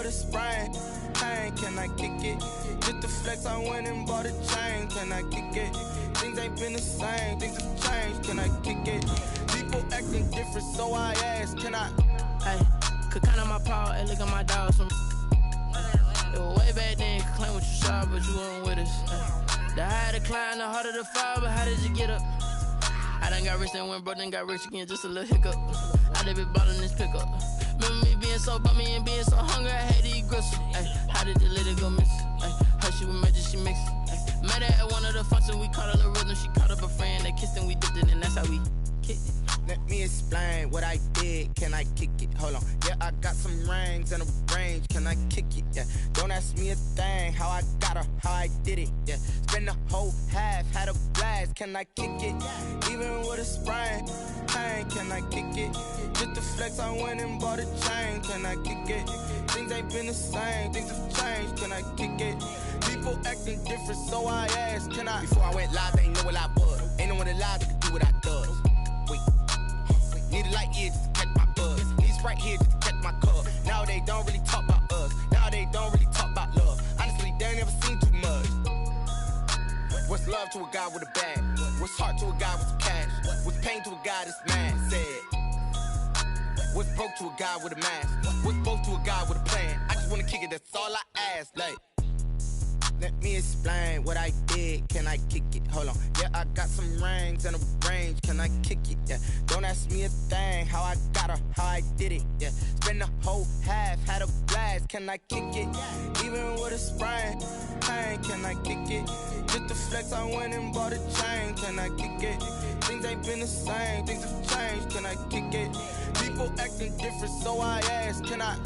a sprain. Pain, can I kick it? Just the flex, I went and bought a chain. Can I kick it? Things ain't been the same, things have changed. Can I kick it? People acting different, so I ask, can I? Hey, could count on my paw, hey, look at my dog. It was way back then, could claim what you saw, but you weren't with us. Hey, the higher the climb, the harder the fall, but how did you get up? I done got rich and went broke, then got rich again, just a little hiccup. I done been ballin' this pickup. Remember me being so bummy and being so hungry, I had to eat gristle. Ay, how did the lady go miss? Ay, her she was magic, she mixed. Ay, met her at one of the functions, we caught a little rhythm. She caught up a friend, they kissed and we dipped it, and that's how we kicked it. Let me explain what I did, can I kick it? Hold on, yeah, I got some rings and a range, can I kick it? Yeah, don't ask me a thing, how I got her, how I did it. Yeah, spend the whole half, had a blast, can I kick it? Even with a sprain, pain, can I kick it? Just the flex, I went and bought a chain, can I kick it? Things ain't been the same, things have changed, can I kick it? People acting different, so I ask, can I? Before I went live, they ain't know what I was. Ain't no one alive that could do what I does. Wait. Need a light here just to catch my buzz. Need Sprite here just to catch my cup. Now they don't really talk about us. Now they don't really talk about love. Honestly, they ain't never seen too much. What's love to a guy with a bag? What's heart to a guy with some cash? What's pain to a guy that's mad? Said. What's broke to a guy with a mask? What's broke to a guy with a plan? I just wanna kick it, that's all I ask. Like, let me explain what I did, can I kick it? Hold on, yeah, I got some rings and a range, can I kick it? Yeah, don't ask me a thing, how I got her, how I did it. Yeah, spend the whole half, had a blast, can I kick it? Even with a sprain, pain, can I kick it? Just the flex, I went and bought a chain, can I kick it? Things ain't been the same, things have changed, can I kick it? People acting different, so I ask, can I?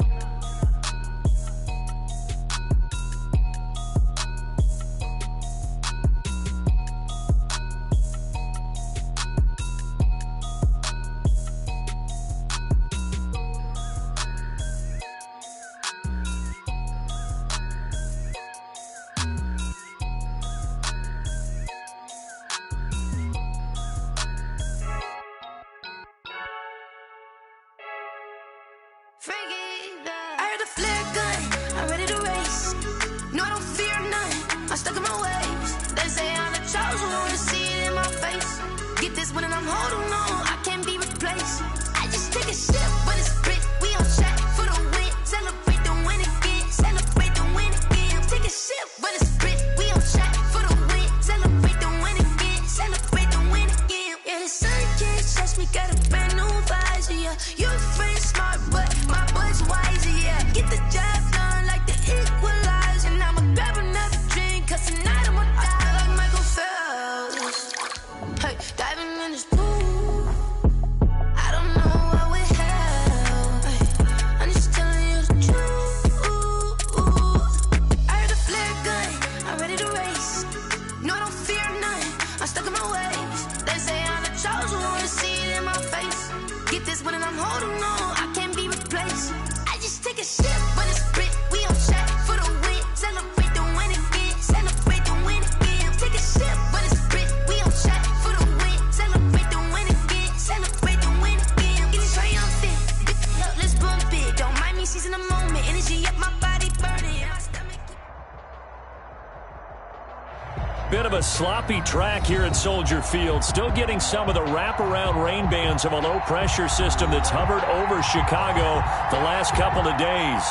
Bit of a sloppy track here at Soldier Field. Still getting some of the wraparound rain bands of a low-pressure system that's hovered over Chicago the last couple of days.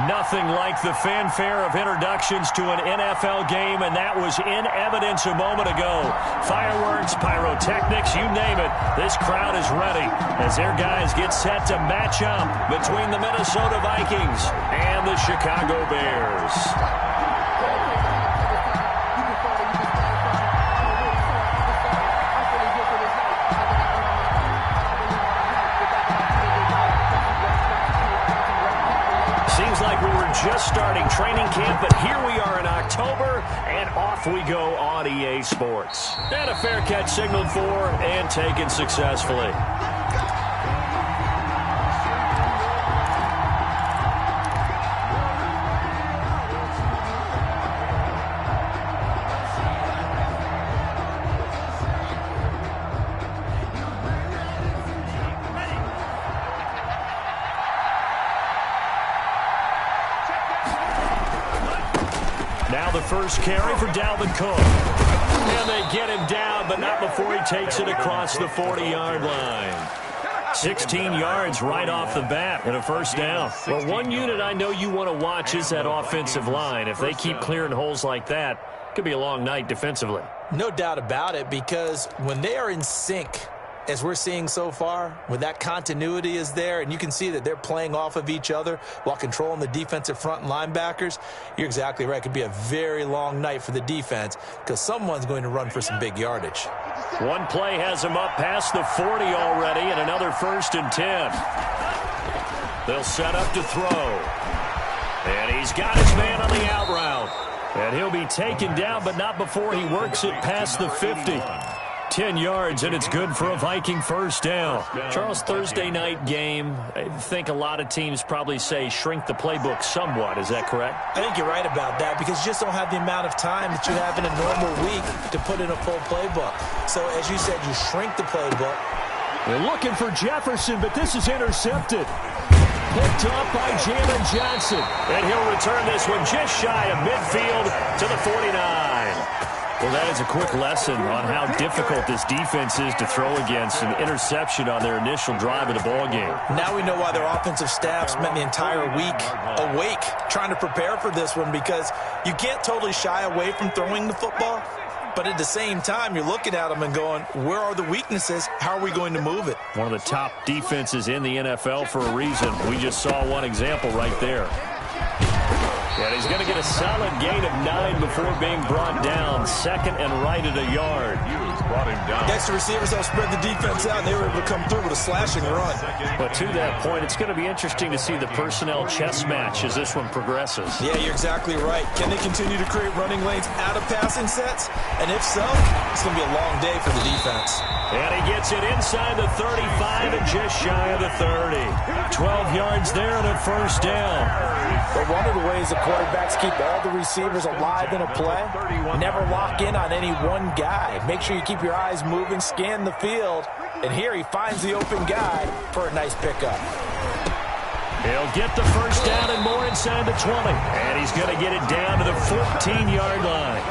Nothing like the fanfare of introductions to an NFL game, and that was in evidence a moment ago. Fireworks, pyrotechnics, you name it. This crowd is ready as their guys get set to match up between the Minnesota Vikings and the Chicago Bears. Just starting training camp, but here we are in October, and off we go on EA Sports. And a fair catch signaled for and taken successfully. Now the first carry for Dalvin Cook. And they get him down, but not before he takes it across the 40-yard line. 16 yards right off the bat and a first down. Well, one unit I know you want to watch is that offensive line. If they keep clearing holes like that, it could be a long night defensively. No doubt about it, because when they are in sync, as we're seeing so far, when that continuity is there and you can see that they're playing off of each other while controlling the defensive front and linebackers, you're exactly right. It could be a very long night for the defense because someone's going to run for some big yardage. One play has him up past the 40 already, and another 1st and 10. They'll set up to throw. And he's got his man on the out route. And he'll be taken down, but not before he works it past the 50. 10 yards, and it's good for a Viking first down. Charles, Thursday night game, I think a lot of teams probably say shrink the playbook somewhat. Is that correct? I think you're right about that because you just don't have the amount of time that you have in a normal week to put in a full playbook. So, as you said, you shrink the playbook. They're looking for Jefferson, but this is intercepted. Picked up by Jalen Johnson. And he'll return this one just shy of midfield to the 49. Well, that is a quick lesson on how difficult this defense is to throw against. An interception on their initial drive of the ballgame. Now we know why their offensive staff spent the entire week awake trying to prepare for this one, because you can't totally shy away from throwing the football. But at the same time, you're looking at them and going, where are the weaknesses? How are we going to move it? One of the top defenses in the NFL for a reason. We just saw one example right there. And he's going to get a solid gain of 9 before being brought down. 2nd and right at a yard. Brought him down. Next, the receivers will spread the defense out, and they were able to come through with a slashing run. But to that point, it's going to be interesting to see the personnel chess match as this one progresses. Yeah, you're exactly right. Can they continue to create running lanes out of passing sets? And if so, it's going to be a long day for the defense. And he gets it inside the 35 and just shy of the 30. 12 yards there and a first down. But one of the ways the quarterbacks keep all the receivers alive in a play, never lock in on any one guy. Make sure you keep your eyes moving, scan the field, and here he finds the open guy for a nice pickup. He'll get the first down and more inside the 20. And he's going to get it down to the 14-yard line.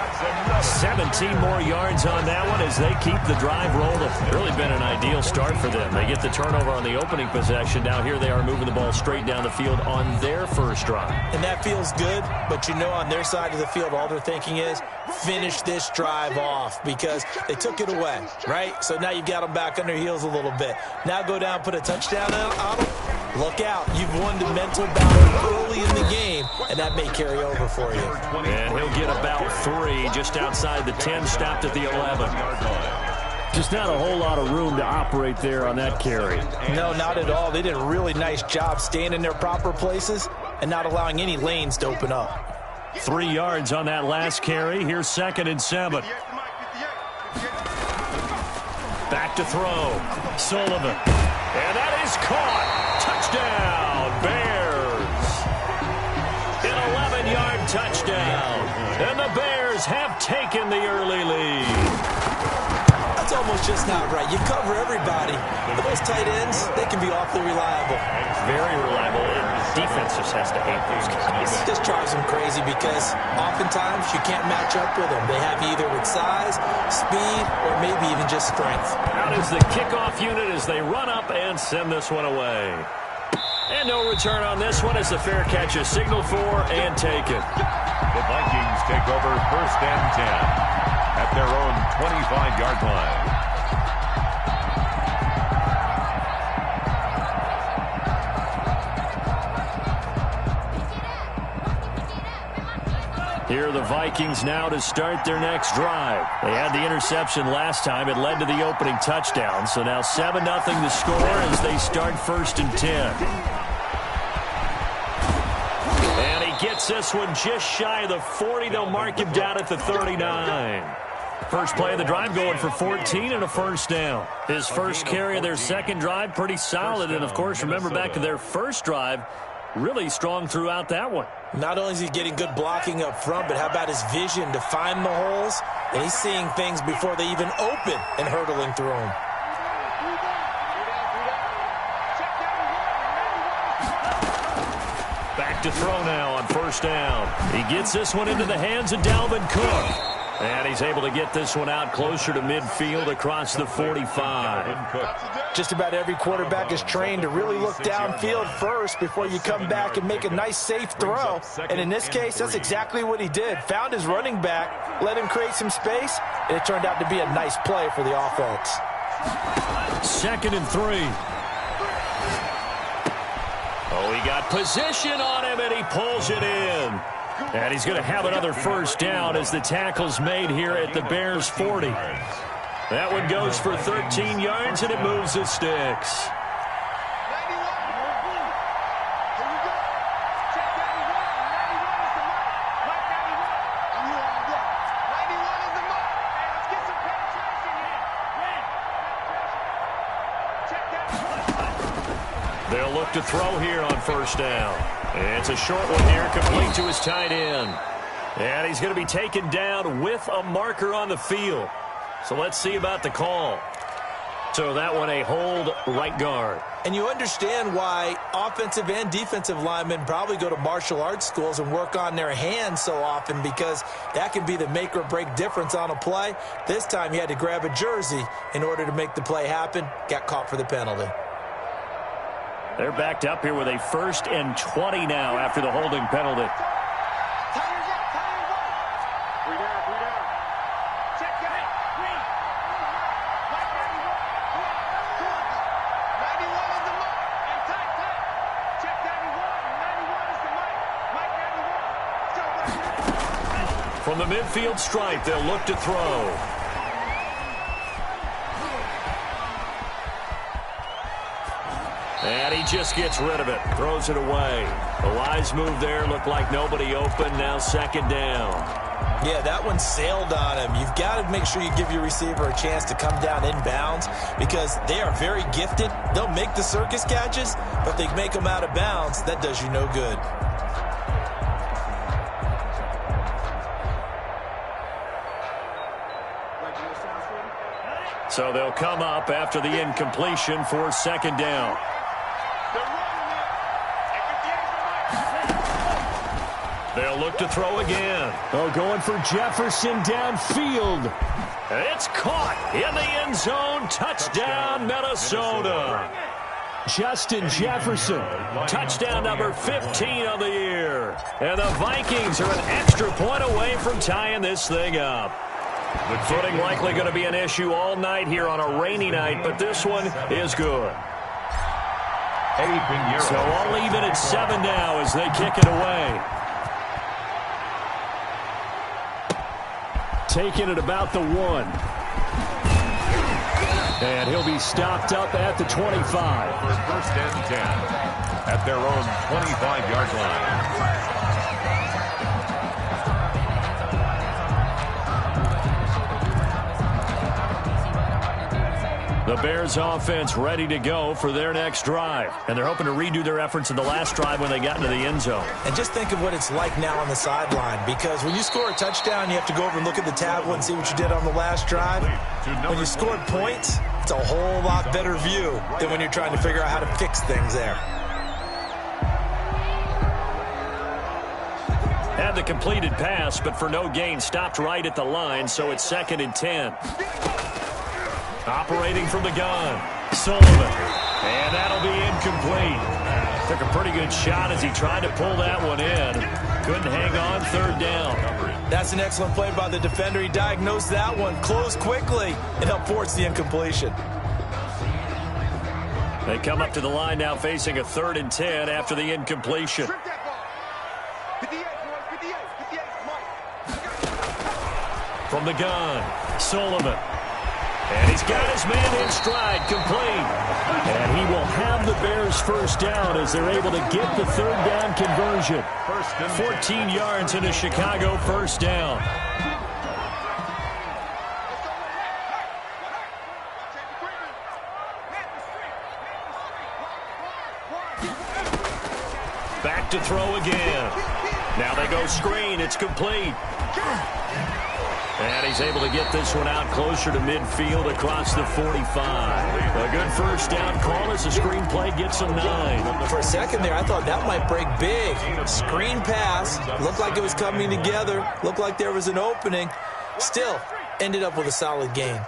17 more yards on that one as they keep the drive rolling. Really been an ideal start for them. They get the turnover on the opening possession. Now here they are moving the ball straight down the field on their first drive. And that feels good, but you know on their side of the field, all they're thinking is finish this drive off because they took it away, right? So now you've got them back on their heels a little bit. Now go down, put a touchdown on them. Look out. You've won the mental battle early in the game, and that may carry over for you. And he'll get about 3 just outside the 10, stopped at the 11. Just not a whole lot of room to operate there on that carry. No, not at all. They did a really nice job staying in their proper places and not allowing any lanes to open up. 3 yards on that last carry. Here's 2nd and 7. Back to throw. Sullivan. And that is caught. Touchdown, Bears. An 11-yard touchdown. And the Bears have taken the early lead. That's almost just not right. You cover everybody. But those tight ends, they can be awfully reliable. Very reliable. And defense just has to hate those guys. It just drives them crazy because oftentimes you can't match up with them. They have either with size, speed, or maybe even just strength. Out is the kickoff unit as they run up and send this one away. And no return on this one as the fair catch is signaled for and taken. The Vikings take over 1st and 10 at their own 25-yard line. Here are the Vikings now to start their next drive. They had the interception last time. It led to the opening touchdown. So now 7-0 to score as they start 1st and 10. And he gets this one just shy of the 40. They'll mark him down at the 39. First play of the drive going for 14 and a first down. His first carry of their second drive, pretty solid. And, of course, remember back to their first drive, really strong throughout that one. Not only is he getting good blocking up front, but how about his vision to find the holes? And he's seeing things before they even open and hurdling through them. Back to throw now on first down. He gets this one into the hands of Dalvin Cook. And he's able to get this one out closer to midfield across the 45. Just about every quarterback is trained to really look downfield first before you come back and make a nice, safe throw. And in this case, that's exactly what he did. Found his running back, let him create some space, and it turned out to be a nice play for the offense. 2nd and 3. Oh, he got position on him, and he pulls it in. And he's going to have another first down as the tackle's made here at the Bears' 40. That one goes for 13 yards, and it moves the sticks. They'll look to throw here on first down. It's a short one here, complete to his tight end. And he's going to be taken down with a marker on the field. So let's see about the call. So that one a hold right guard. And you understand why offensive and defensive linemen probably go to martial arts schools and work on their hands so often, because that can be the make or break difference on a play. This time he had to grab a jersey in order to make the play happen. Got caught for the penalty. They're backed up here with a 1st and 20 now after the holding penalty. From the midfield stripe, they'll look to throw. And he just gets rid of it, throws it away. A wise move there, looked like nobody open, now 2nd down. Yeah, that one sailed on him. You've got to make sure you give your receiver a chance to come down inbounds, because they are very gifted. They'll make the circus catches, but they make them out of bounds. That does you no good. So they'll come up after the incompletion for 2nd down. They'll look to throw again. Oh, going for Jefferson downfield. It's caught in the end zone. Touchdown, Minnesota. Justin Jefferson, touchdown number 15 of the year. And the Vikings are an extra point away from tying this thing up. The footing likely going to be an issue all night here on a rainy night, but this one is good. So I'll leave it at 7 now as they kick it away. Taking it about the 1. And he'll be stopped up at the 25. 1st and 10 at their own 25-yard line. The Bears offense ready to go for their next drive. And they're hoping to redo their efforts in the last drive when they got into the end zone. And just think of what it's like now on the sideline, because when you score a touchdown, you have to go over and look at the tablet and see what you did on the last drive. When you scored points, it's a whole lot better view than when you're trying to figure out how to fix things there. Had the completed pass, but for no gain, stopped right at the line, so it's 2nd and 10. Operating from the gun, Sullivan. And that'll be incomplete. Took a pretty good shot as he tried to pull that one in. Couldn't hang on, 3rd down. That's an excellent play by the defender. He diagnosed that one, closed quickly, and helped force the incompletion. They come up to the line now facing a 3rd and 10 after the incompletion. From the gun, Sullivan. And he's got his man in stride, complete. And he will have the Bears' first down as they're able to get the 3rd down conversion. 14 yards into Chicago, first down. Back to throw again. Now they go screen. It's complete. And he's able to get this one out closer to midfield across the 45. A good first down call as the screenplay gets him 9. For a second there, I thought that might break big. Screen pass. Looked like it was coming together. Looked like there was an opening. Still, ended up with a solid gain.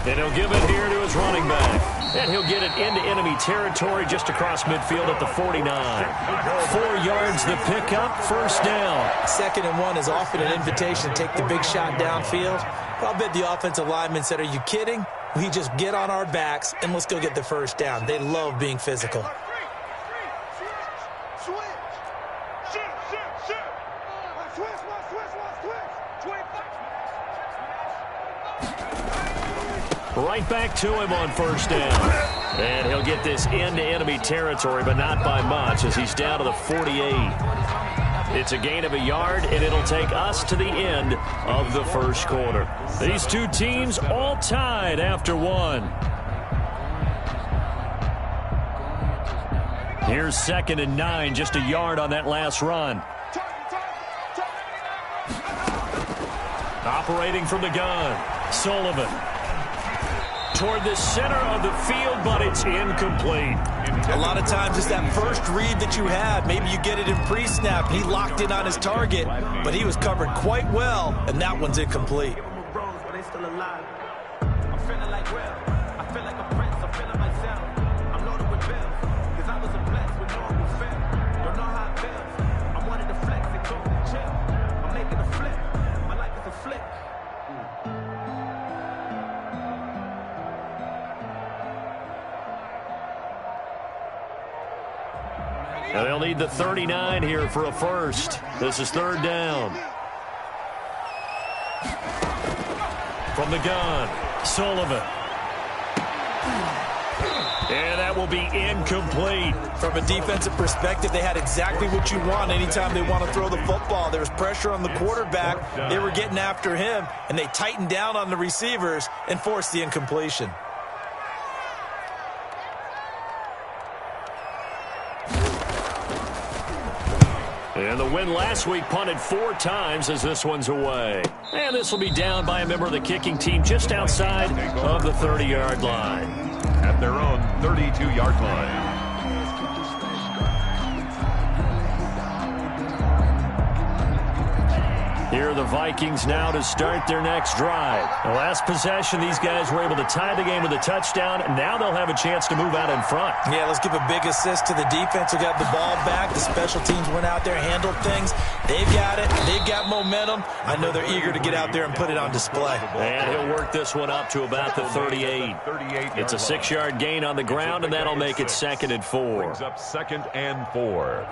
And he'll give it here to his running back. And he'll get it into enemy territory just across midfield at the 49. 4 yards the pickup, first down. 2nd and 1 is often an invitation to take the big shot downfield. I'll bet the offensive lineman said, are you kidding? We just get on our backs and let's go get the first down. They love being physical. Right back to him on first down. And he'll get this into enemy territory, but not by much as he's down to the 48. It's a gain of a yard, and it'll take us to the end of the first quarter. These two teams all tied after 1. Here's 2nd and 9, just a yard on that last run. Operating from the gun, Sullivan. Toward the center of the field, but it's incomplete. A lot of times it's that first read that you have. Maybe you get it in pre-snap. He locked in on his target, but he was covered quite well, and that one's incomplete. And they'll need the 39 here for a first. This is 3rd down. From the gun, Sullivan. And that will be incomplete. From a defensive perspective, they had exactly what you want anytime they want to throw the football. There was pressure on the quarterback. They were getting after him, and they tightened down on the receivers and forced the incompletion. And the win last week punted 4 times as this one's away. And this will be down by a member of the kicking team just outside of the 30-yard line. At their own 32-yard line. Here are the Vikings now to start their next drive. The last possession, these guys were able to tie the game with a touchdown. Now they'll have a chance to move out in front. Yeah, let's give a big assist to the defense who got the ball back. The special teams went out there, handled things. They've got it. They've got momentum. I know they're eager to get out there and put it on display. And he'll work this one up to about the 38. It's a 6-yard gain on the ground, and that'll make it 2nd and 4. Brings up 2nd and 4.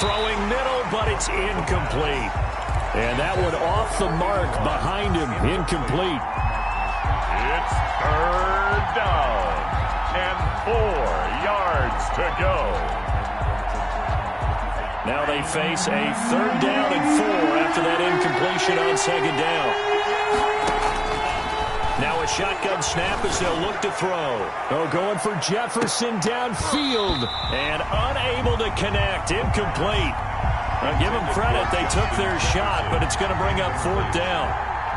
Throwing middle, but it's incomplete. And that one off the mark behind him, incomplete. It's 3rd down and 4 yards to go. Now they face a 3rd down and 4 after that incompletion on 2nd down. Now a shotgun snap as they'll look to throw. Oh, going for Jefferson downfield. And unable to connect. Incomplete. Now give them credit. They took their shot, but it's going to bring up 4th down.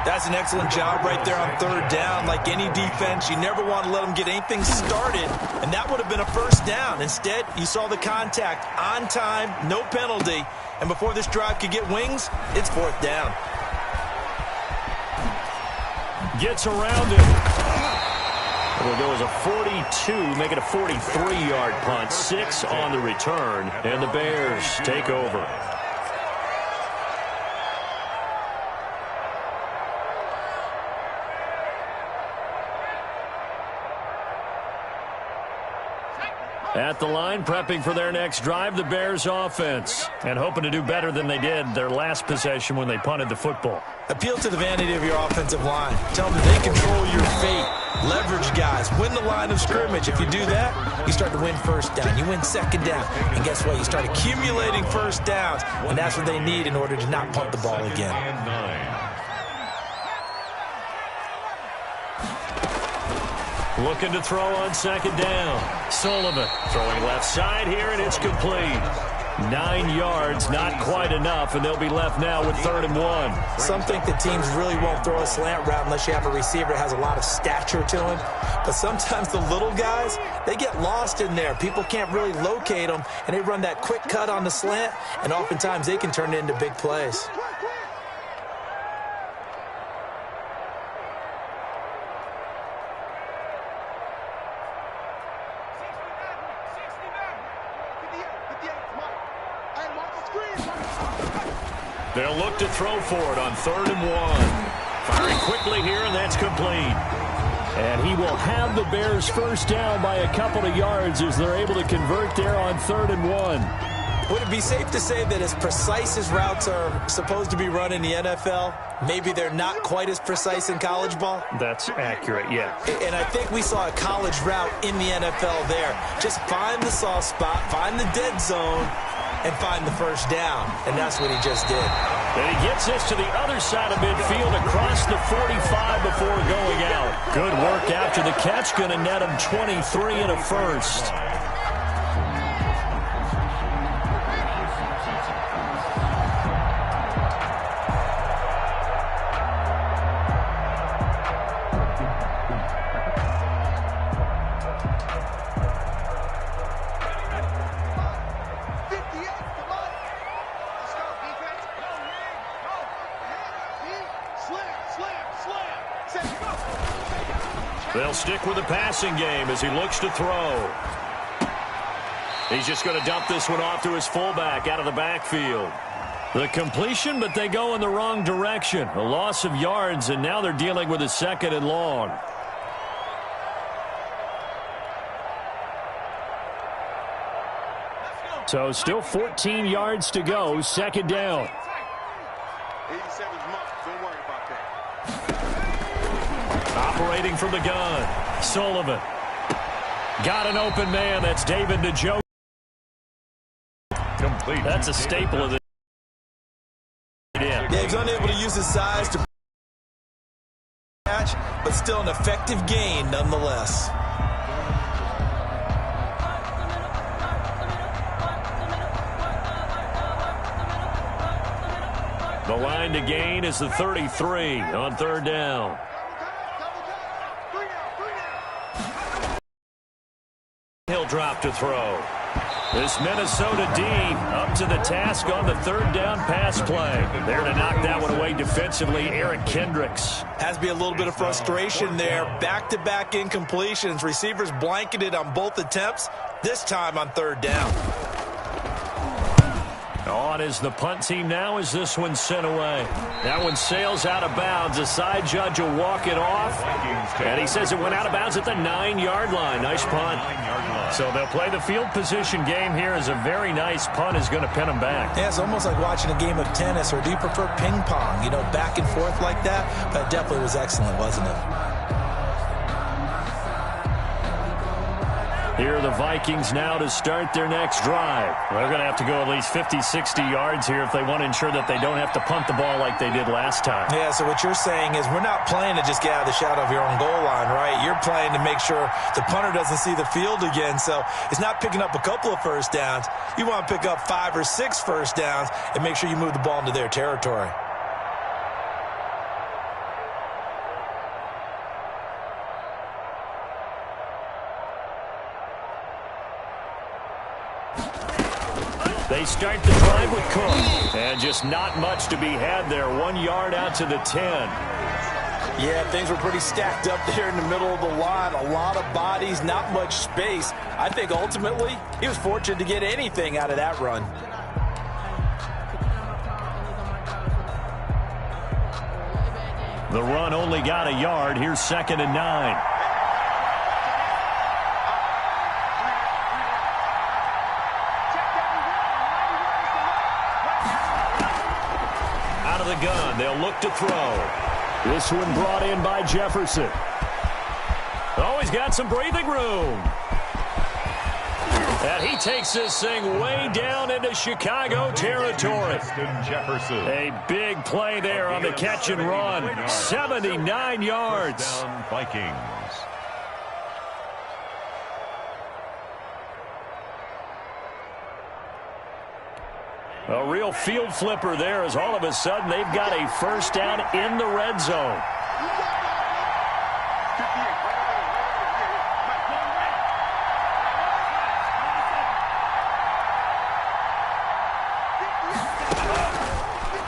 That's an excellent job right there on 3rd down. Like any defense, you never want to let them get anything started, and that would have been a first down. Instead, you saw the contact on time, no penalty, and before this drive could get wings, it's 4th down. Gets around it. It'll go as a 42, make it a 43-yard punt. 6 on the return, and the Bears take over. At the line, prepping for their next drive, the Bears offense. And hoping to do better than they did their last possession when they punted the football. Appeal to the vanity of your offensive line. Tell them they control your fate. Leverage guys. Win the line of scrimmage. If you do that, you start to win first down. You win second down. And guess what? You start accumulating first downs. And that's what they need in order to not punt the ball again. Looking to throw on second down. Sullivan throwing left side here, and it's complete. 9 yards, not quite enough, and they'll be left now with 3rd and 1. Some think that teams really won't throw a slant route unless you have a receiver that has a lot of stature to him. But sometimes the little guys, they get lost in there. People can't really locate them, and they run that quick cut on the slant, and oftentimes they can turn it into big plays. They'll look to throw for it on 3rd and 1. Firing quickly here, and that's complete. And he will have the Bears first down by a couple of yards as they're able to convert there on 3rd and 1. Would it be safe to say that as precise as routes are supposed to be run in the NFL, maybe they're not quite as precise in college ball? That's accurate, yeah. And I think we saw a college route in the NFL there. Just find the soft spot, find the dead zone, and find the first down. And that's what he just did. And he gets this to the other side of midfield across the 45 before going out. Good work after the catch. Going to net him 23 and a first. They'll stick with the passing game as he looks to throw. He's just going to dump this one off to his fullback out of the backfield. The completion, but they go in the wrong direction. A loss of yards, and now they're dealing with a 2nd and long. So still 14 yards to go, 2nd down. 87's mark. Don't worry about that. Operating from the gun, Sullivan. Got an open man. That's David Njoku. Complete. That's a staple of the Yeah, he's unable to use his size to catch, but still an effective gain nonetheless. The line to gain is the 33 on 3rd down. He'll drop to throw. This Minnesota D up to the task on the 3rd down pass play. There to knock that one away defensively, Eric Kendricks. Has to be a little bit of frustration there. Back-to-back incompletions. Receivers blanketed on both attempts, this time on 3rd down. On is the punt team now as this one's sent away. That one sails out of bounds. The side judge will walk it off. And he says it went out of bounds at the 9-yard line. Nice punt. So they'll play the field position game here as a very nice punt is going to pin them back. Yeah, it's almost like watching a game of tennis, or do you prefer ping pong? You know, back and forth like that? But it definitely was excellent, wasn't it? Here are the Vikings now to start their next drive. They're going to have to go at least 50, 60 yards here if they want to ensure that they don't have to punt the ball like they did last time. Yeah, so what you're saying is we're not playing to just get out of the shadow of your own goal line, right? You're playing to make sure the punter doesn't see the field again. So it's not picking up a couple of first downs. You want to pick up 5 or 6 first downs and make sure you move the ball into their territory. They start the drive with Cook. And just not much to be had there. 1 yard out to the 10. Yeah, things were pretty stacked up there in the middle of the line. A lot of bodies, not much space. I think ultimately he was fortunate to get anything out of that run. The run only got a yard. Here's 2nd and 9. the gun. They'll look to throw. This one brought in by Jefferson. Oh, he's got some breathing room. And he takes this thing way down into Chicago territory. Jefferson. A big play there on the catch and run. 79 yards. Vikings. A real field flipper there as all of a sudden they've got a first down in the red zone.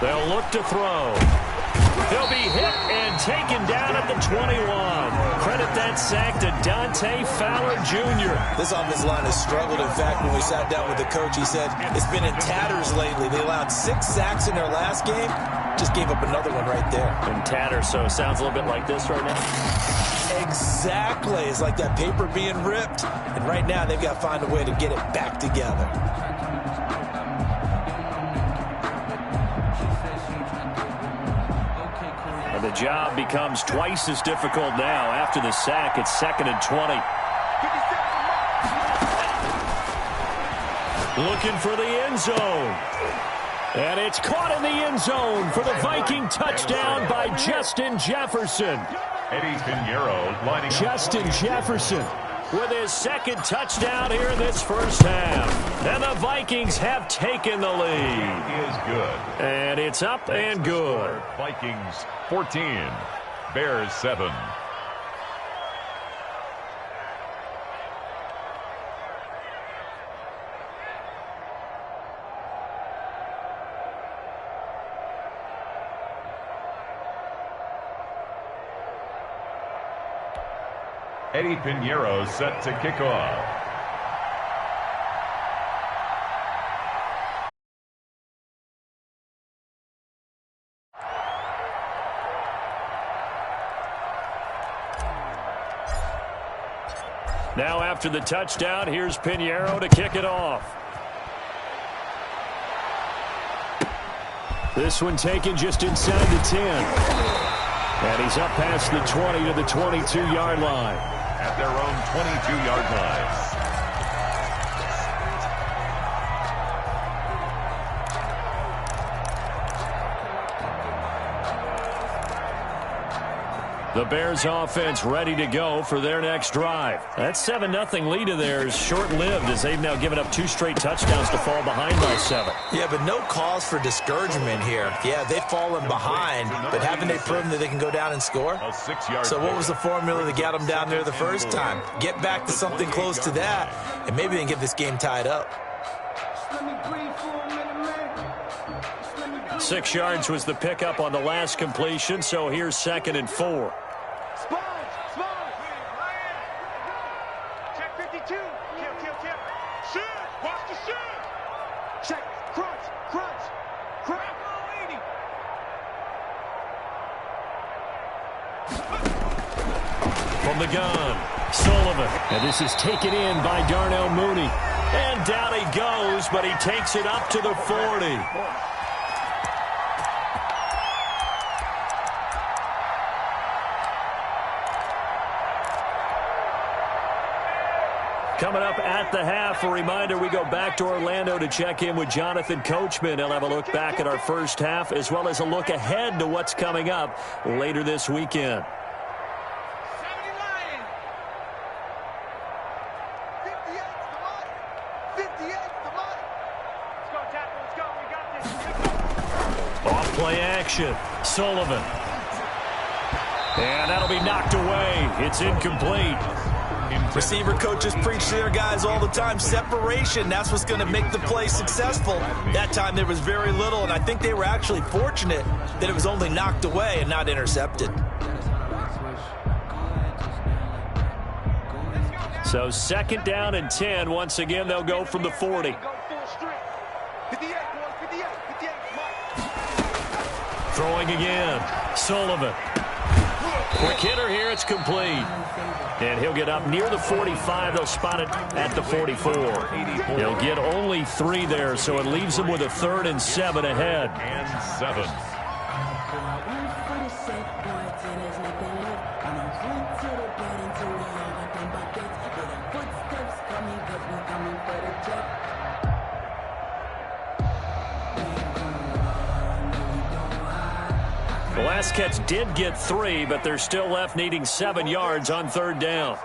They'll look to throw. He'll be hit and taken down at the 21. Credit that sack to Dante Fowler Jr. This offensive line has struggled. In fact, when we sat down with the coach, he said it's been in tatters lately. They allowed 6 sacks in their last game. Just gave up another one right there. In tatters, so it sounds a little bit like this right now. Exactly. It's like that paper being ripped. And right now, they've got to find a way to get it back together. And the job becomes twice as difficult now. After the sack, it's 2nd and 20. Looking for the end zone. And it's caught in the end zone for the Viking touchdown by Justin Jefferson. Eddie Pinheiro lining up. Justin Jefferson with his 2nd touchdown here in this first half. And the Vikings have taken the lead. He is good. And it's up and good. Vikings 14, Bears 7. Eddie Pinheiro set to kick off. Now after the touchdown, here's Pinheiro to kick it off. This one taken just inside the 10. And he's up past the 20 to the 22-yard line. At their own 22-yard line. The Bears offense ready to go for their next drive. That 7-0 lead of theirs short-lived as they've now given up 2 straight touchdowns to fall behind by 7. Yeah, but no cause for discouragement here. Yeah, they've fallen behind, but haven't they proven that they can go down and score? A 6-yard So what was the formula that got them down there the first time? Get back to something close to that, and maybe they can get this game tied up. 6 yards was the pickup on the last completion, so here's 2nd and 4. Check 52. Kill. Shoot. Watch the shoot. Check. Crunch. From the gun, Sullivan. And this is taken in by Darnell Mooney. And down he goes, but he takes it up to the 40. Coming up at the half, a reminder, we go back to Orlando to check in with Jonathan Coachman. He'll have a look back at our first half as well as a look ahead to what's coming up later this weekend. 70 Lions. 58, come on. 58, come on. Let's go, Tackle. Let's go. We got this. Off play action. Sullivan. And that'll be knocked away. It's incomplete. Receiver coaches preach to their guys all the time. Separation, that's what's going to make the play successful. That time there was very little, and I think they were actually fortunate that it was only knocked away and not intercepted. So 2nd down and 10. Once again, they'll go from the 40. Go full strength. 58, boys. 58. Throwing again. Sullivan. Quick hitter here. It's complete. And he'll get up near the 45. They'll spot it at the 44. He'll get only 3 there, so it leaves them with a 3rd and 7 ahead. And 7. The last catch did get 3, but they're still left needing 7 yards on 3rd down.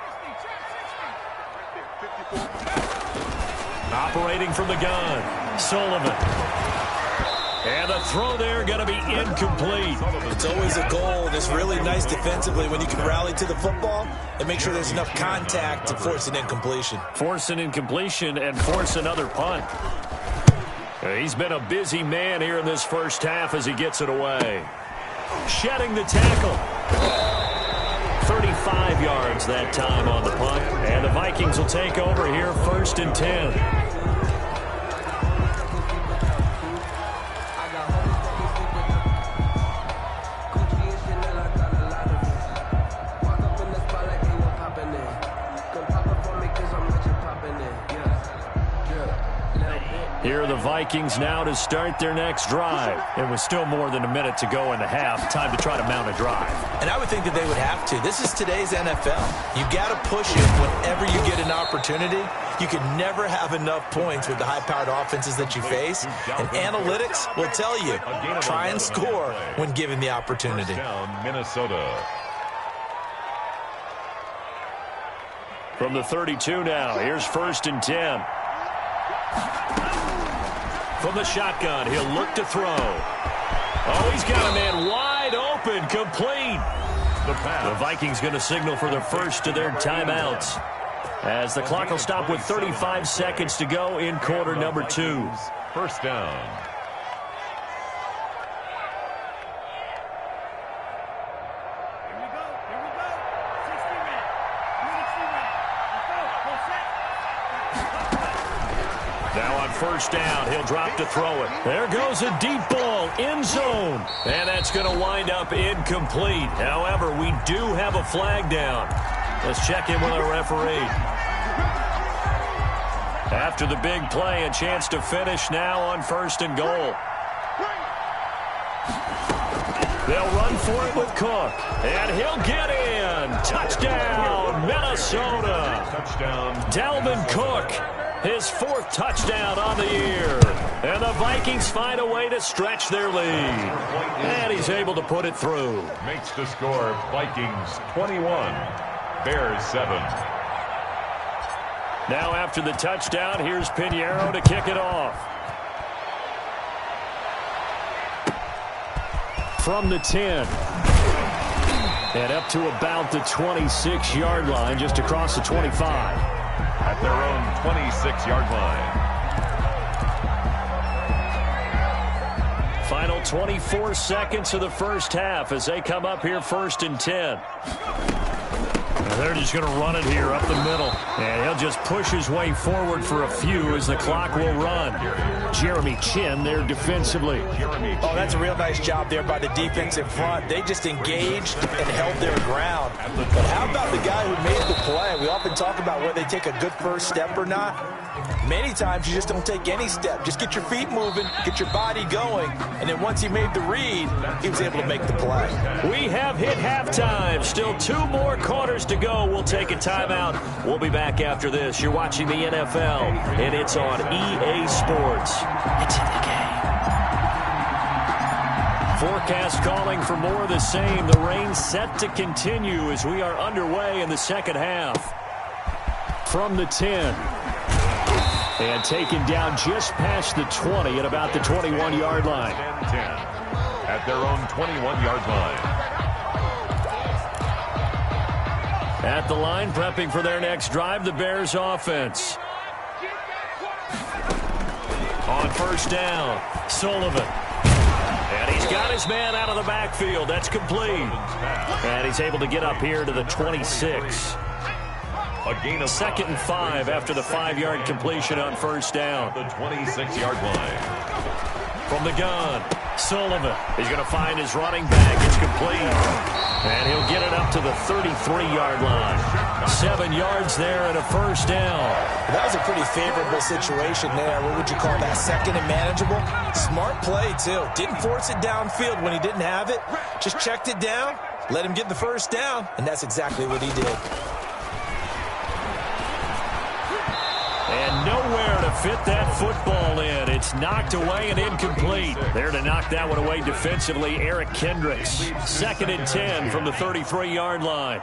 Operating from the gun, Sullivan. And the throw there going to be incomplete. It's always a goal. It's really nice defensively when you can rally to the football and make sure there's enough contact to force an incompletion. Force an incompletion and force another punt. He's been a busy man here in this first half as he gets it away. Shedding the tackle. 35 yards that time on the punt. And the Vikings will take over here 1st and 10. Here are the Vikings now to start their next drive. It was still more than a minute to go in the half. Time to try to mount a drive. And I would think that they would have to. This is today's NFL. You got to push it whenever you get an opportunity. You can never have enough points with the high-powered offenses that you face. And analytics will tell you, try and score when given the opportunity. Minnesota. From the 32 now, here's 1st and 10. From the shotgun, he'll look to throw. Oh, he's got a man wide open, complete. The Vikings going to signal for the first of their timeouts, as the clock will stop with 35 seconds to go in quarter number 2. 1st down. Now on 1st down, he'll drop to throw it. There goes a deep ball, end zone. And that's going to wind up incomplete. However, we do have a flag down. Let's check in with our referee. After the big play, a chance to finish now on 1st and goal. They'll run for it with Cook. And he'll get in. Touchdown, Minnesota. Touchdown. Dalvin Cook. His 4th touchdown on the year. And the Vikings find a way to stretch their lead. And he's able to put it through. Makes the score Vikings 21, Bears 7. Now after the touchdown, here's Pinheiro to kick it off. From the 10. And up to about the 26-yard line, just across the 25. At their own 26-yard line. Final 24 seconds of the first half as they come up here 1st and 10. They're just going to run it here up the middle. And he'll just push his way forward for a few as the clock will run. Jeremy Chinn there defensively. Oh, that's a real nice job there by the defense in front. They just engaged and held their ground. But how about the guy who made the play? We often talk about whether they take a good first step or not. Many times you just don't take any step. Just get your feet moving, get your body going, and then once he made the read, he was able to make the play. We have hit halftime. Still 2 more quarters to go. We'll take a timeout. We'll be back after this. You're watching the NFL, and it's on EA Sports. It's in the game. Forecast calling for more of the same. The rain set to continue as we are underway in the second half. From the 10. And taken down just past the 20 at about the 21-yard line. 10-10 at their own 21-yard line. At the line, prepping for their next drive, the Bears offense. On 1st down, Sullivan. And he's got his man out of the backfield. That's complete. And he's able to get up here to the 26. A gain of 2nd and 5 after the 5-yard completion on 1st down. the 26-yard line. From the gun, Sullivan. He's going to find his running back. It's complete. And he'll get it up to the 33-yard line. 7 yards there and a first down. That was a pretty favorable situation there. What would you call that? Second and manageable? Smart play, too. Didn't force it downfield when he didn't have it. Just checked it down, let him get the first down, and that's exactly what he did. And nowhere to fit that football in. It's knocked away and incomplete. There to knock that one away defensively, Eric Kendricks. 2nd and 10 from the 33-yard line.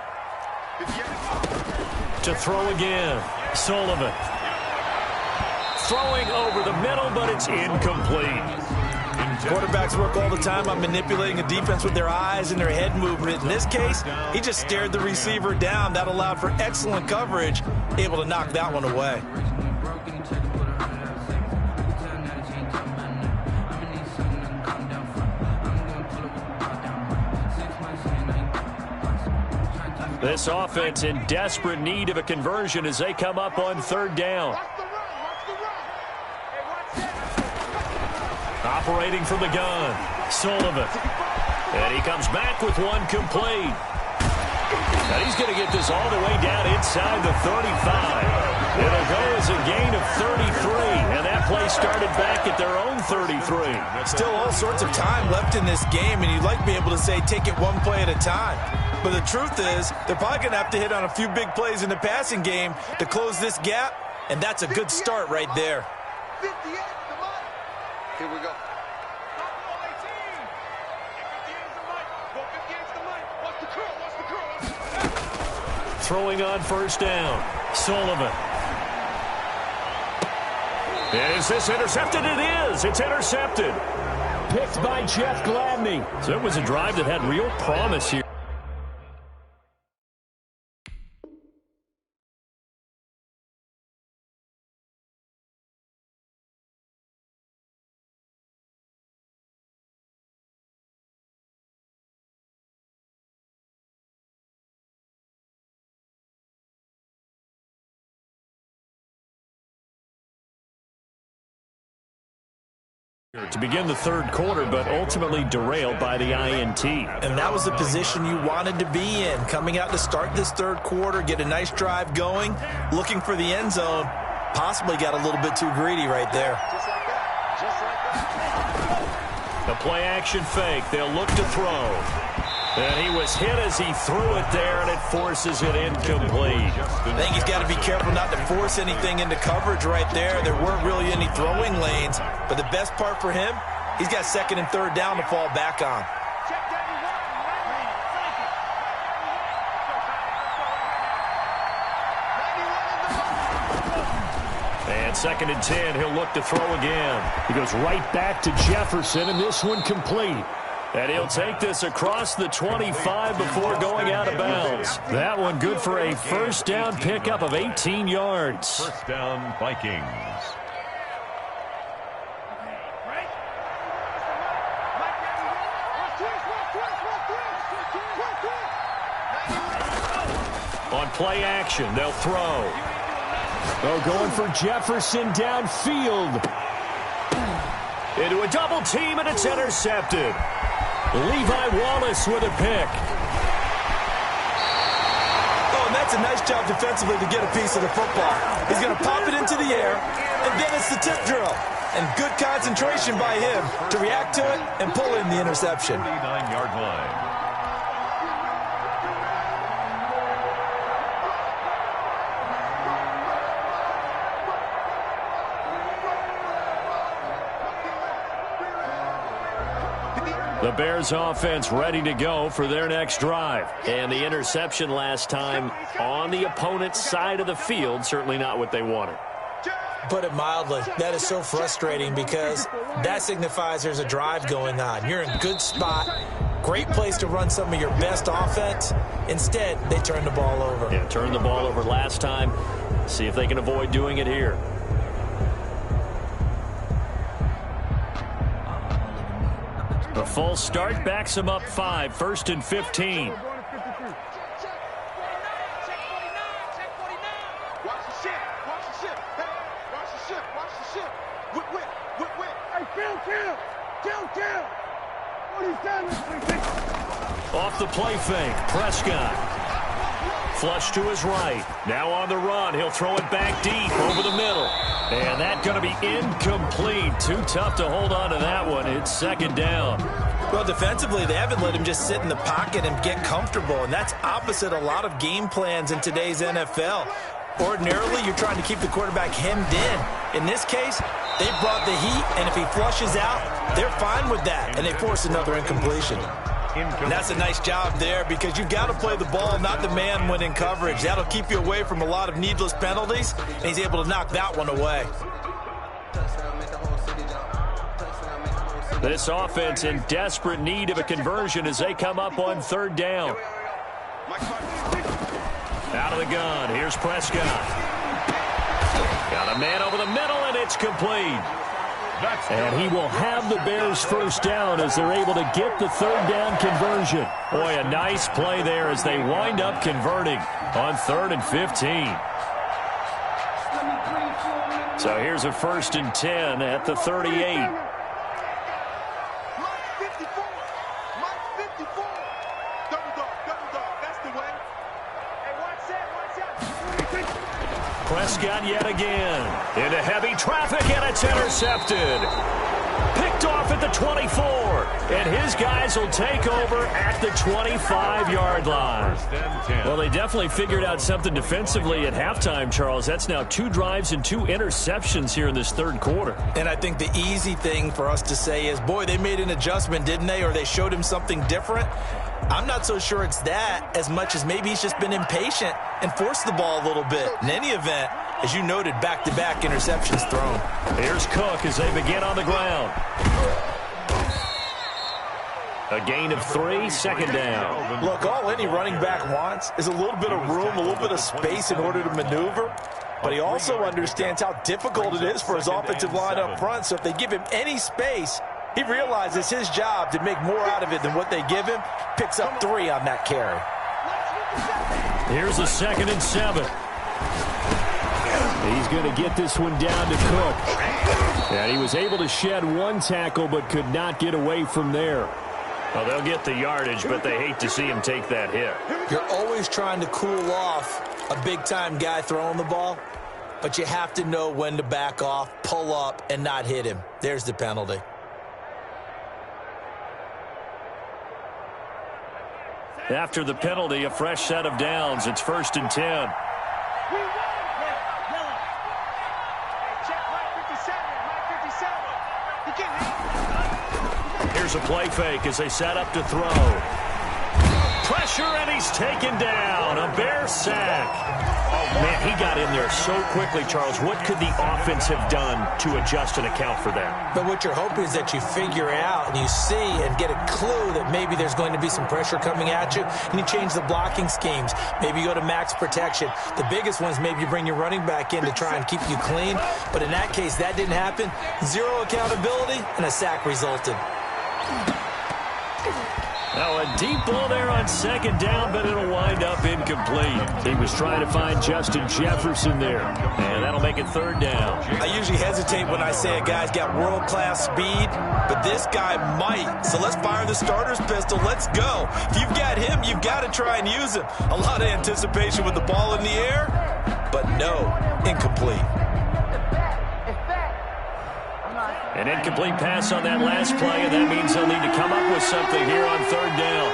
To throw again, Sullivan. Throwing over the middle, but it's incomplete. Quarterbacks work all the time on manipulating a defense with their eyes and their head movement. In this case, he just stared the receiver down. That allowed for excellent coverage, able to knock that one away. This offense in desperate need of a conversion as they come up on 3rd down. Operating from the gun, Sullivan. And he comes back with one complete. And he's going to get this all the way down inside the 35. It'll go as a gain of 33. And that play started back at their own 33. Still all sorts of time left in this game, and you'd like to be able to say take it one play at a time. But the truth is, they're probably going to have to hit on a few big plays in the passing game to close this gap, and that's a good start right there. 58, come on. Here we go. Throwing on 1st down, Sullivan. Is this intercepted? It is. It's intercepted. Picked by Jeff Gladney. So it was a drive that had real promise here. To begin the 3rd quarter, but ultimately derailed by the INT. And that was the position you wanted to be in. Coming out to start this 3rd quarter, get a nice drive going, looking for the end zone. Possibly got a little bit too greedy right there. The play-action fake. They'll look to throw. And he was hit as he threw it there, and it forces it incomplete. I think he's got to be careful not to force anything into coverage right there. There weren't really any throwing lanes, but the best part for him, he's got 2nd and 3rd down to fall back on. And 2nd and 10, he'll look to throw again. He goes right back to Jefferson, and this one complete. And he'll take this across the 25 before going out of bounds. That one good for a 1st down pickup of 18 yards. 1st down, Vikings. On play action, they'll throw. Oh, going for Jefferson downfield. Into a double team, and it's intercepted. Levi Wallace with a pick. Oh, and that's a nice job defensively to get a piece of the football. He's going to pop it into the air, and then it's the tip drill. And good concentration by him to react to it and pull in the interception. 39-yard line. The Bears offense ready to go for their next drive. And the interception last time on the opponent's side of the field, certainly not what they wanted. Put it mildly, that is so frustrating because that signifies there's a drive going on. You're in a good spot, great place to run some of your best offense. Instead, they turn the ball over. Yeah, turned the ball over last time. See if they can avoid doing it here. The full start backs them up 5, 1st and 15. Watch the ship. Watch the ship. Hey, watch the ship. Watch the ship. Whip. Hey, Phil. 47. Off the play fake, Prescott. Flush to his right. Now on the run. He'll throw it back deep over the middle. And that's going to be incomplete. Too tough to hold on to that one. It's second down. Well, defensively, they haven't let him just sit in the pocket and get comfortable, and that's opposite a lot of game plans in today's NFL. Ordinarily, you're trying to keep the quarterback hemmed in. In this case, they brought the heat, and if he flushes out, they're fine with that, and they force another incompletion. And that's a nice job there because you've got to play the ball, not the man when in coverage. That'll keep you away from a lot of needless penalties, and he's able to knock that one away. This offense in desperate need of a conversion as they come up on third down. Out of the gun, here's Prescott. Got a man over the middle, and it's complete. And he will have the Bears first down as they're able to get the third down conversion. Boy, a nice play there as they wind up converting on 3rd and 15. So here's a 1st and 10 at the 38. Prescott yet again into heavy traffic, and it's intercepted. Picked off at the 24, and his guys will take over at the 25-yard line. Well, they definitely figured out something defensively at halftime, Charles. That's now 2 drives and 2 interceptions here in this third quarter. And I think the easy thing for us to say is, boy, they made an adjustment, didn't they? Or they showed him something different. I'm not so sure it's that as much as maybe he's just been impatient and forced the ball a little bit. In any event, as you noted, back-to-back interceptions thrown. Here's Cook as they begin on the ground. A gain of 3, second down. Look, all any running back wants is a little bit of room, a little bit of space in order to maneuver. But he also understands how difficult it is for his offensive line up front. So if they give him any space, he realizes his job to make more out of it than what they give him. Picks up 3 on that carry. Here's a 2nd and 7. He's going to get this one down to Cook. And he was able to shed 1 tackle but could not get away from there. Well, they'll get the yardage, but they hate to see him take that hit. You're always trying to cool off a big-time guy throwing the ball, but you have to know when to back off, pull up, and not hit him. There's the penalty. After the penalty, a fresh set of downs. It's 1st and 10. Here's a play fake as they set up to throw. Pressure, and he's taken down. A Bear sack. Man, he got in there so quickly, Charles. What could the offense have done to adjust and account for that? But what you're hoping is that you figure it out and you see and get a clue that maybe there's going to be some pressure coming at you, and you change the blocking schemes. Maybe you go to max protection. The biggest ones, maybe you bring your running back in to try and keep you clean. But in that case, that didn't happen. 0 accountability, and a sack resulted. Now a deep ball there on 2nd down, but it'll wind up incomplete. He was trying to find Justin Jefferson there, and that'll make it 3rd down. I usually hesitate when I say a guy's got world-class speed, but this guy might. So let's fire the starter's pistol. Let's go. If you've got him, you've got to try and use him. A lot of anticipation with the ball in the air, but no, incomplete. An incomplete pass on that last play, and that means they'll need to come up with something here on 3rd down.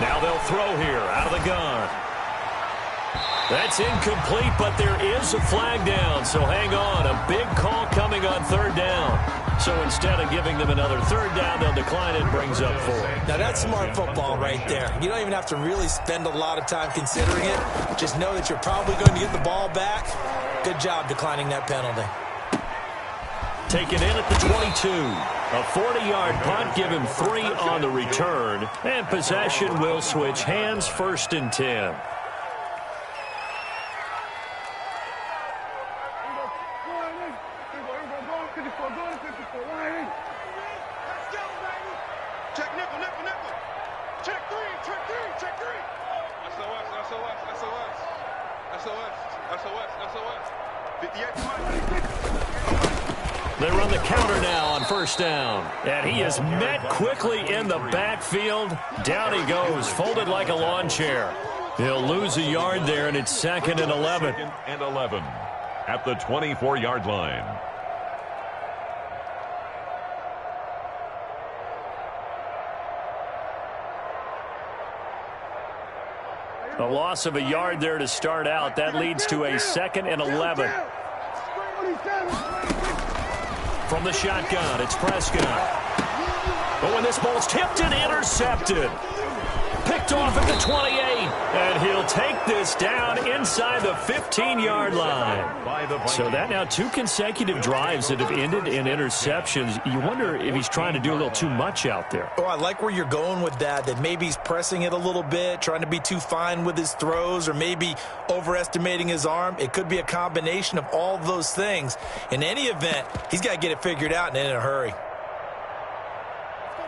Now they'll throw here out of the gun. That's incomplete, but there is a flag down, so hang on. A big call coming on 3rd down. So instead of giving them another 3rd down, they'll decline it, brings up 4. Now that's smart football right there. You don't even have to really spend a lot of time considering it. Just know that you're probably going to get the ball back. Good job declining that penalty. Taken in at the 22. A 40-yard punt, give him 3 on the return. And possession will switch hands, 1st and 10. Check nickel, nickel, nickel. Check 3, check 3, check 3. SOS, SOS, SOS. SOS, SOS, SOS. 58 to They run the counter now on first down. And he is met quickly in the backfield. Down he goes, folded like a lawn chair. He'll lose a yard there, and it's 2nd and 11. 2nd and 11 at the 24-yard line. A loss of a yard there to start out. That leads to a 2nd and 11. From the shotgun, it's Prescott. But when this ball's tipped and intercepted. Picked off at the 28. And he'll take this down inside the 15-yard line. So that now 2 consecutive drives that have ended in interceptions. You wonder if he's trying to do a little too much out there. Oh, I like where you're going with that maybe he's pressing it a little bit, trying to be too fine with his throws, or maybe overestimating his arm. It could be a combination of all of those things. In any event, he's got to get it figured out and in a hurry.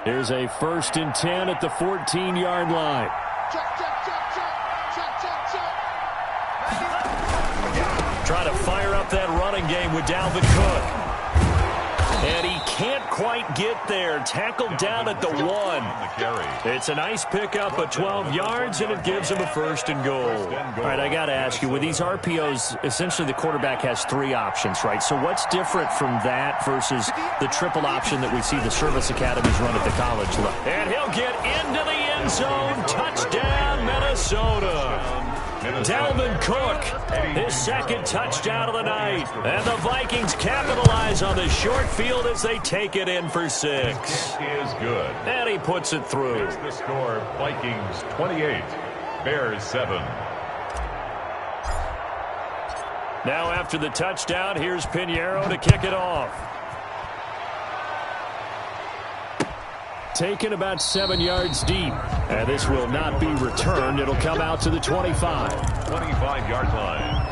Here's a 1st and 10 at the 14-yard line. Try to fire up that running game with Dalvin Cook. And he can't quite get there. Tackled down at the 1. It's a nice pickup of 12 yards, and it gives him a 1st and goal. All right, I got to ask you, with these RPOs, essentially the quarterback has 3 options, right? So what's different from that versus the triple option that we see the service academies run at the college level? And he'll get into the end zone. Touchdown, Minnesota. Dalvin Cook, his 2nd touchdown of the night. And the Vikings capitalize on the short field as they take it in for 6. It is good. And he puts it through. It's the score, Vikings 28, Bears 7. Now after the touchdown, here's Pinheiro to kick it off. Taken about 7 yards deep. And this will not be returned. It'll come out to the 25. 25-yard line.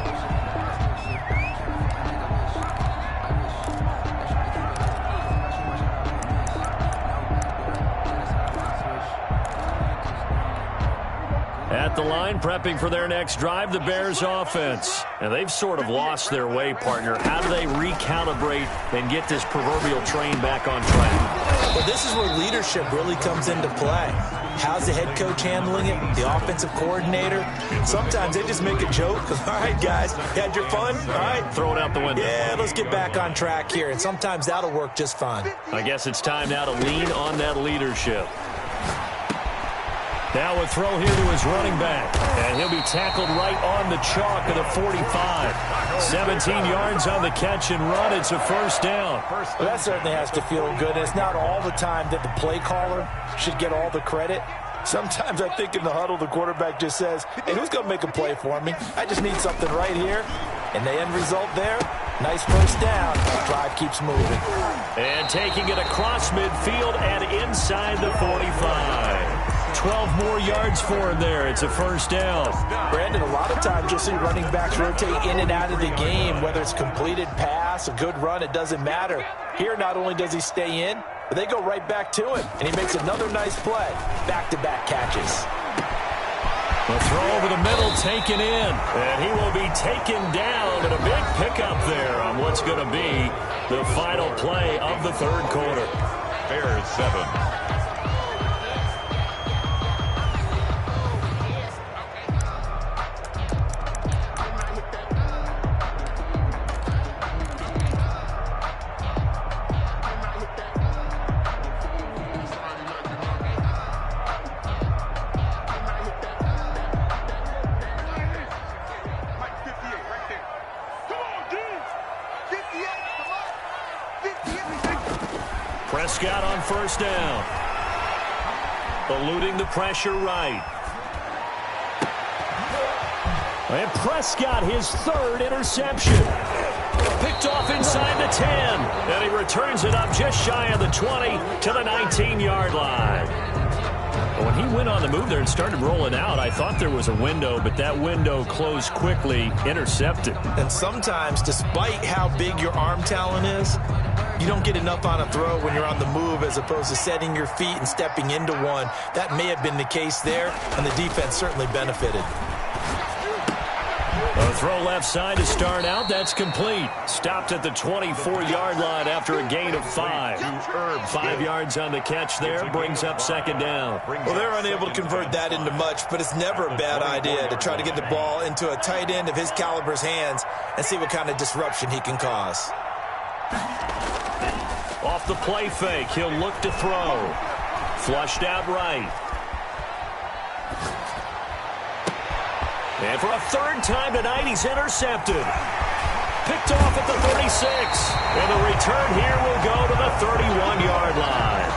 At the line, prepping for their next drive, the Bears offense. And they've sort of lost their way, partner. How do they recalibrate and get this proverbial train back on track? Well, this is where leadership really comes into play. How's the head coach handling it? The offensive coordinator? Sometimes they just make a joke. All right, guys, you had your fun? All right. Throw it out the window. Yeah, let's get back on track here. And sometimes that'll work just fine. I guess it's time now to lean on that leadership. Now a throw here to his running back. And he'll be tackled right on the chalk of the 45. 17 yards on the catch and run. It's a 1st down. Well, that certainly has to feel good. And it's not all the time that the play caller should get all the credit. Sometimes I think in the huddle, the quarterback just says, hey, who's going to make a play for me? I just need something right here. And the end result there, nice 1st down. The drive keeps moving. And taking it across midfield and inside the 45. 12 more yards for him there. It's a 1st down. Brandon, a lot of times you'll see running backs rotate in and out of the game, whether it's completed pass, a good run, it doesn't matter. Here, not only does he stay in, but they go right back to him, and he makes another nice play. Back-to-back catches. A throw over the middle taken in, and he will be taken down, and a big pickup there on what's going to be the final play of the 3rd quarter. Bears 7. Prescott on 1st down. Eluding the pressure right. And Prescott, his 3rd interception. Picked off inside the 10. And he returns it up just shy of the 20 to the 19-yard line. When he went on the move there and started rolling out, I thought there was a window, but that window closed quickly, intercepted. And sometimes, despite how big your arm talent is, you don't get enough on a throw when you're on the move as opposed to setting your feet and stepping into one. That may have been the case there, and the defense certainly benefited. A throw left side to start out. That's complete. Stopped at the 24-yard line after a gain of 5. 5 yards on the catch there. Brings up second down. Well, they're unable to convert that into much, but it's never a bad idea to try to get the ball into a tight end of his caliber's hands and see what kind of disruption he can cause. Off the play fake, he'll look to throw. Flushed out right. And for a third time tonight, he's intercepted. Picked off at the 36. And the return here will go to the 31-yard line.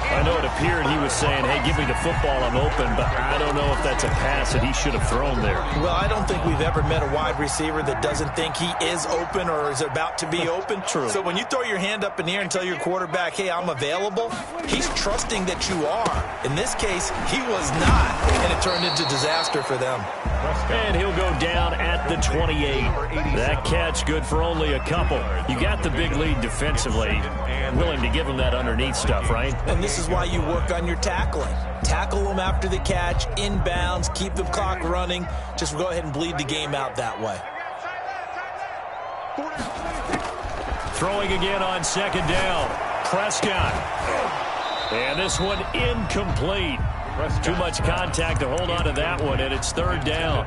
I know it appeared he was saying, hey, give me the football, I'm open, but I don't know if that's a pass that he should have thrown there. Well, I don't think we've ever met a wide receiver that doesn't think he is open or is about to be open. True. So when you throw your hand up in the air and tell your quarterback, hey, I'm available, he's trusting that you are. In this case, he was not, and it turned into disaster for them. And he'll go down at the 28. That catch good for only a couple. You got the big lead defensively. Willing to give him that underneath stuff, right? And this is why you work on your tackling. Tackle them after the catch, inbounds, keep the clock running. Just go ahead and bleed the game out that way. Throwing again on second down. Prescott. And this one incomplete. Too much contact to hold on to that one, and it's third down.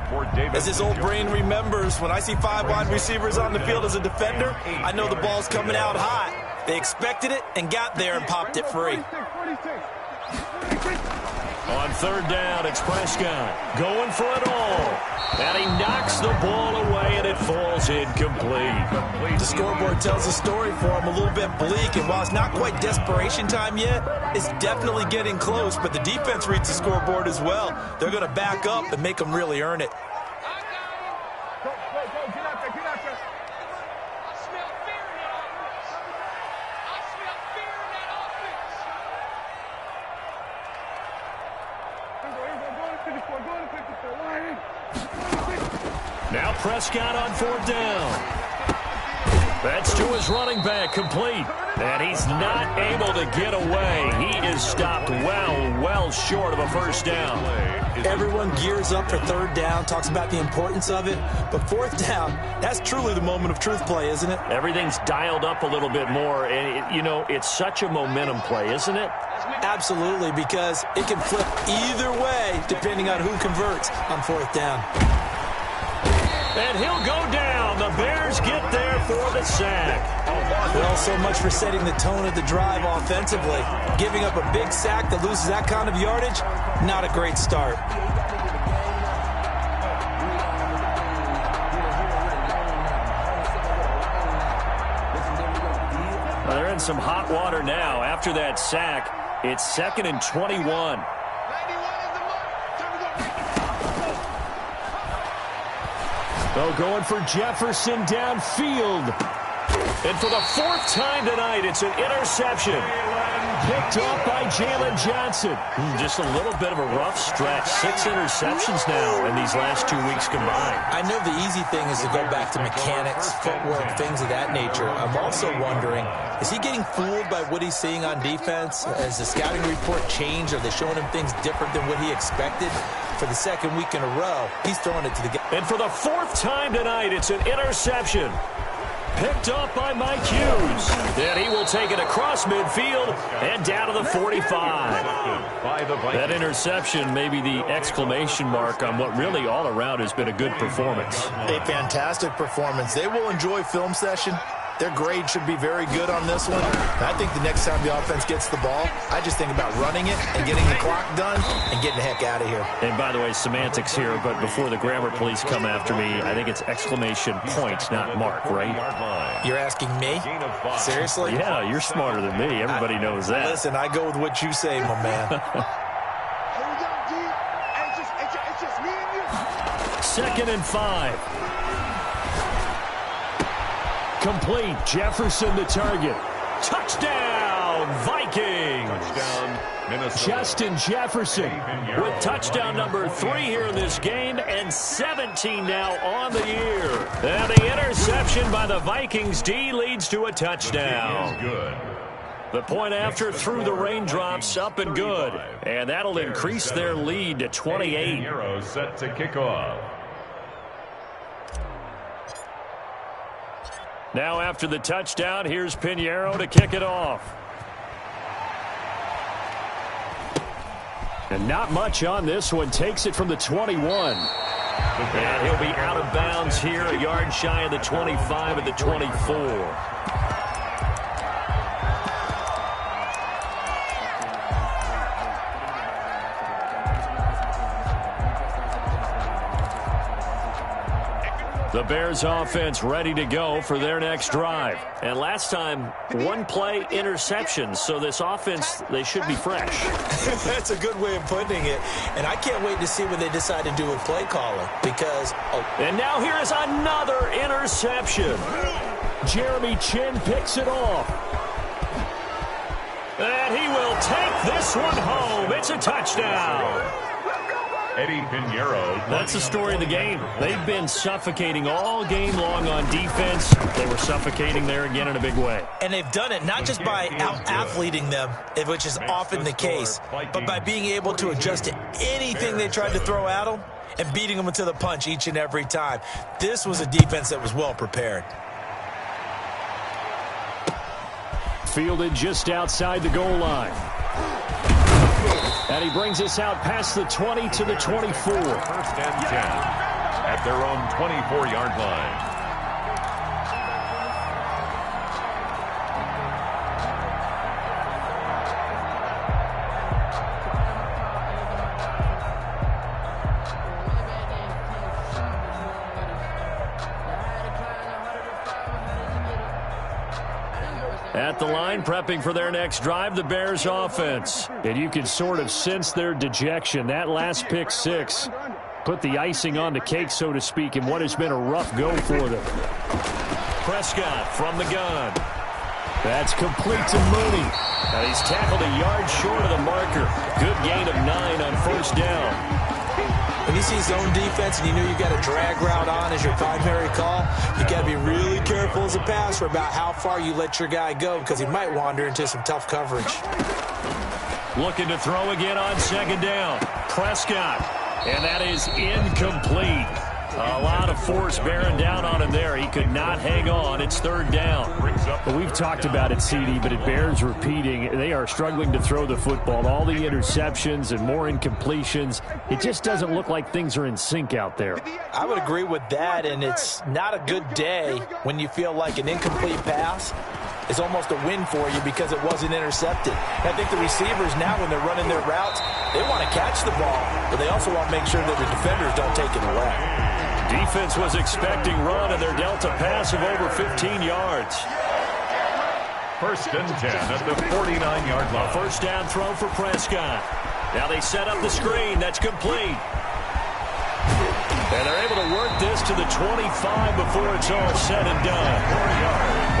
As his old brain remembers, when I see 5 wide receivers on the field as a defender, I know the ball's coming out hot. They expected it and got there and popped it free. On third down, it's Prescott going for it all. And he knocks the ball away, and it falls incomplete. The scoreboard tells a story for him, a little bit bleak, and while it's not quite desperation time yet, it's definitely getting close, but the defense reads the scoreboard as well. They're going to back up and make them really earn it. Now Prescott on fourth down. That's to his running back, complete. And he's not able to get away. He is stopped well short of a first down. Everyone gears up for third down, talks about the importance of it. But fourth down, that's truly the moment of truth play, isn't it? Everything's dialed up a little bit more. And, it's such a momentum play, isn't it? Absolutely, because it can flip either way depending on who converts on fourth down. And he'll go down. The Bears get there for the sack. Well, so much for setting the tone of the drive offensively. Giving up a big sack that loses that kind of yardage, not a great start. Well, they're in some hot water now. After that sack, it's 2nd and 21. Oh, going for Jefferson downfield. And for the 4th time tonight, it's an interception. Picked off by Jalen Johnson. Just a little bit of a rough stretch. 6 interceptions now in these last 2 weeks combined. I know the easy thing is to go back to mechanics, footwork, things of that nature. I'm also wondering, is he getting fooled by what he's seeing on defense? Has the scouting report changed? Are they showing him things different than what he expected? For the 2nd week in a row, he's throwing it to the guy. And for the 4th time tonight, it's an interception. Picked up by Mike Hughes. Then he will take it across midfield and down to the 45. That interception may be the exclamation mark on what really all around has been a good performance. A fantastic performance. They will enjoy film session. Their grade should be very good on this one. And I think the next time the offense gets the ball, I just think about running it and getting the clock done and getting the heck out of here. And by the way, semantics here, but before the grammar police come after me, I think it's exclamation point, not mark, right? You're asking me? Seriously? Yeah, you're smarter than me. Everybody knows that. Listen, I go with what you say, my man. 2nd and 5. Complete. Jefferson the target. Touchdown, Vikings. Touchdown, Minnesota. Justin Jefferson with touchdown number 3 here in this game and 17 now on the year. And the interception by the Vikings D leads to a touchdown. Good. The point after through the raindrops, up and good. And that'll increase their lead to 28. Arrow set to kick off. Now after the touchdown, here's Pinheiro to kick it off. And not much on this one. Takes it from the 21. And he'll be out of bounds here, a yard shy of the 25 at the 24. The Bears offense ready to go for their next drive. And last time, one play interception. So this offense, they should be fresh. That's a good way of putting it. And I can't wait to see what they decide to do with play calling. Because, And now here is another interception. Jeremy Chinn picks it off. And he will take this one home. It's a touchdown. Eddie Pinheiro. That's the story of the game. They've been suffocating all game long on defense. They were suffocating there again in a big way. And they've done it not just by out-athleting them, which is often the case, but by being able to adjust to anything they tried to throw at them and beating them to the punch each and every time. This was a defense that was well prepared. Fielded just outside the goal line. And he brings us out past the 20 to the 24. First and 10 at their own 24-yard line. At the line, prepping for their next drive, the Bears offense. And you can sort of sense their dejection. That last pick six put the icing on the cake, so to speak, in what has been a rough go for them. Prescott from the gun. That's complete to Mooney. And he's tackled a yard short of the marker. Good gain of 9 on first down. When you see zone defense and you know you got a drag route on as your primary call, you got to be really careful as a passer about how far you let your guy go because he might wander into some tough coverage. Looking to throw again on second down. Prescott. And that is incomplete. A lot of force bearing down on him there. He could not hang on. It's third down. But we've talked about it, CD, but it bears repeating. They are struggling to throw the football. All the interceptions and more incompletions. It just doesn't look like things are in sync out there. I would agree with that, and it's not a good day when you feel like an incomplete pass is almost a win for you because it wasn't intercepted. And I think the receivers now, when they're running their routes, they want to catch the ball, but they also want to make sure that the defenders don't take it away. Defense was expecting run, and they're dealt a pass of over 15 yards. First and 10 at the 49-yard line. First down throw for Prescott. Now they set up the screen. That's complete. And they're able to work this to the 25 before it's all said and done.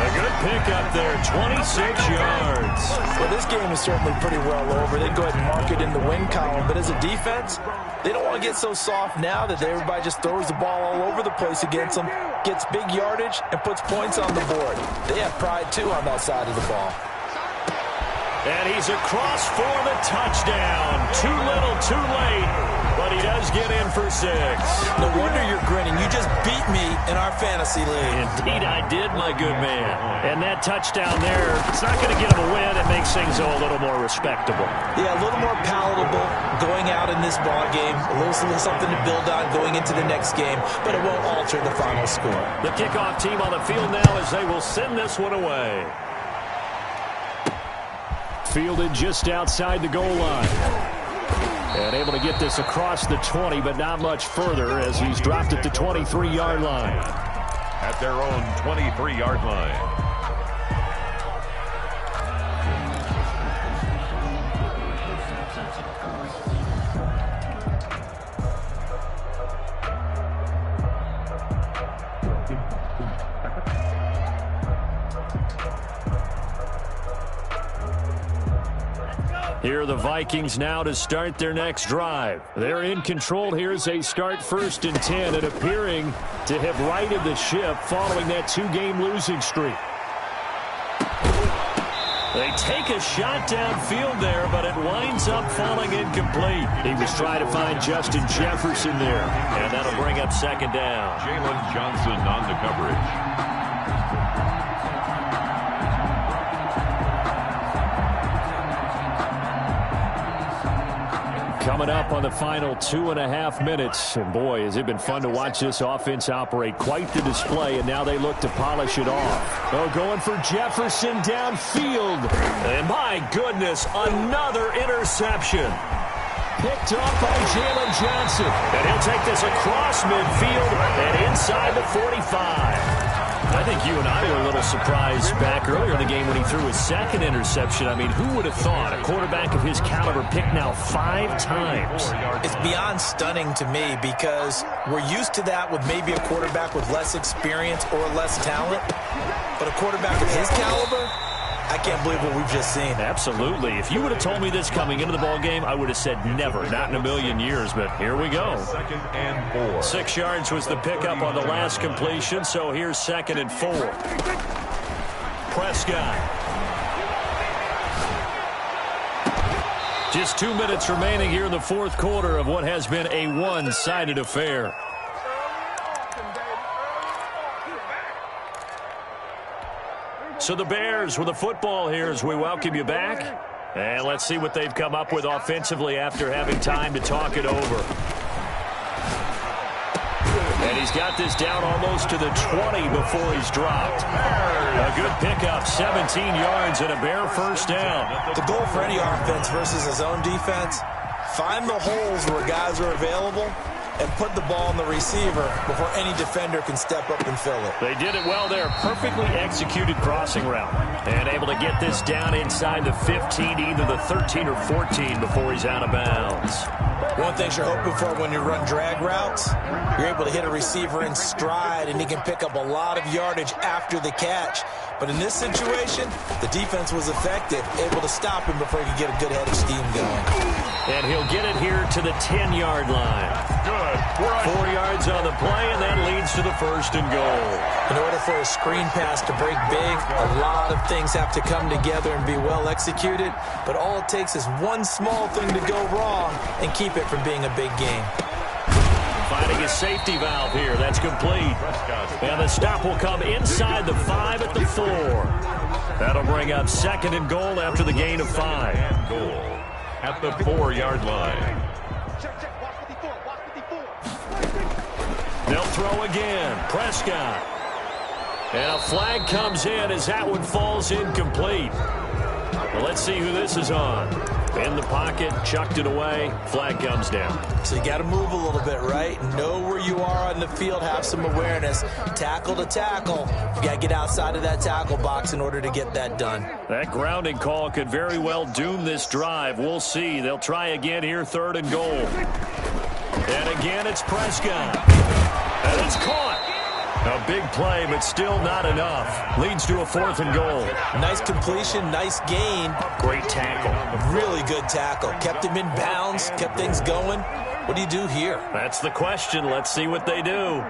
A good pickup there, 26 yards. Well, this game is certainly pretty well over. They go ahead and mark it in the win column. But as a defense, they don't want to get so soft now that everybody just throws the ball all over the place against them, gets big yardage, and puts points on the board. They have pride, too, on that side of the ball. And he's across for the touchdown. Too little, too late, but he does get in for 6. No wonder you're grinning. You just beat me in our fantasy league. Indeed I did, my good man. And that touchdown there, it's not going to get him a win. It makes things a little more respectable. Yeah, a little more palatable going out in this ball game. A little something to build on going into the next game, but it won't alter the final score. The kickoff team on the field now as they will send this one away. Fielded just outside the goal line. And able to get this across the 20, but not much further as he's dropped at the 23-yard line. At their own 23-yard line. Here are the Vikings now to start their next drive. They're in control here as they start first and 10 and appearing to have righted the ship following that 2-game losing streak. They take a shot downfield there, but it winds up falling incomplete. He was trying to find Justin Jefferson there, and that'll bring up second down. Jalen Johnson on the coverage. Coming up on the final 2.5 minutes. And boy, has it been fun to watch this offense operate. Quite the display, and now they look to polish it off. Oh, going for Jefferson downfield. And my goodness, another interception. Picked up by Jalen Johnson. And he'll take this across midfield and inside the 45. I think you and I were a little surprised back earlier in the game when he threw his second interception. I mean, who would have thought a quarterback of his caliber picked now 5 times? It's beyond stunning to me because we're used to that with maybe a quarterback with less experience or less talent. But a quarterback of his caliber, I can't believe what we've just seen. Absolutely. If you would have told me this coming into the ball game, I would have said never, not in a million years. But here we go. 2nd and 4. 6 yards was the pickup on the last completion, so here's 2nd and 4. Prescott. Just 2 minutes remaining here in the fourth quarter of what has been a one-sided affair. So the Bears with the football here as we welcome you back. And let's see what they've come up with offensively after having time to talk it over. And he's got this down almost to the 20 before he's dropped. A good pickup, 17 yards and a Bear first down. The goal for any offense versus his own defense, find the holes where guys are available and put the ball on the receiver before any defender can step up and fill it. They did it well there. Perfectly executed crossing route. And able to get this down inside the 15, either the 13 or 14 before he's out of bounds. One thing you're hoping for when you run drag routes, you're able to hit a receiver in stride and he can pick up a lot of yardage after the catch. But in this situation, the defense was effective, able to stop him before he could get a good head of steam going. And he'll get it here to the 10-yard line. Good. 4 yards on the play, and that leads to the 1st and goal. In order for a screen pass to break big, a lot of things have to come together and be well executed. But all it takes is one small thing to go wrong and keep it from being a big game. Finding a safety valve here. That's complete. And the stop will come inside the 5 at the 4. That'll bring up 2nd and goal after the gain of 5. And goal at the 4-yard line. They'll throw again. Prescott. And a flag comes in as that one falls incomplete. Well, let's see who this is on. In the pocket, chucked it away, flag comes down. So you got to move a little bit, right? Know where you are on the field, have some awareness. Tackle to tackle. You got to get outside of that tackle box in order to get that done. That grounding call could very well doom this drive. We'll see. They'll try again here, 3rd and goal. And again, it's Prescott. And it's caught. A big play, but still not enough. Leads to a 4th and goal. Nice completion, nice gain. Great tackle. Really good tackle. Kept him in bounds, kept things going. What do you do here? That's the question. Let's see what they do.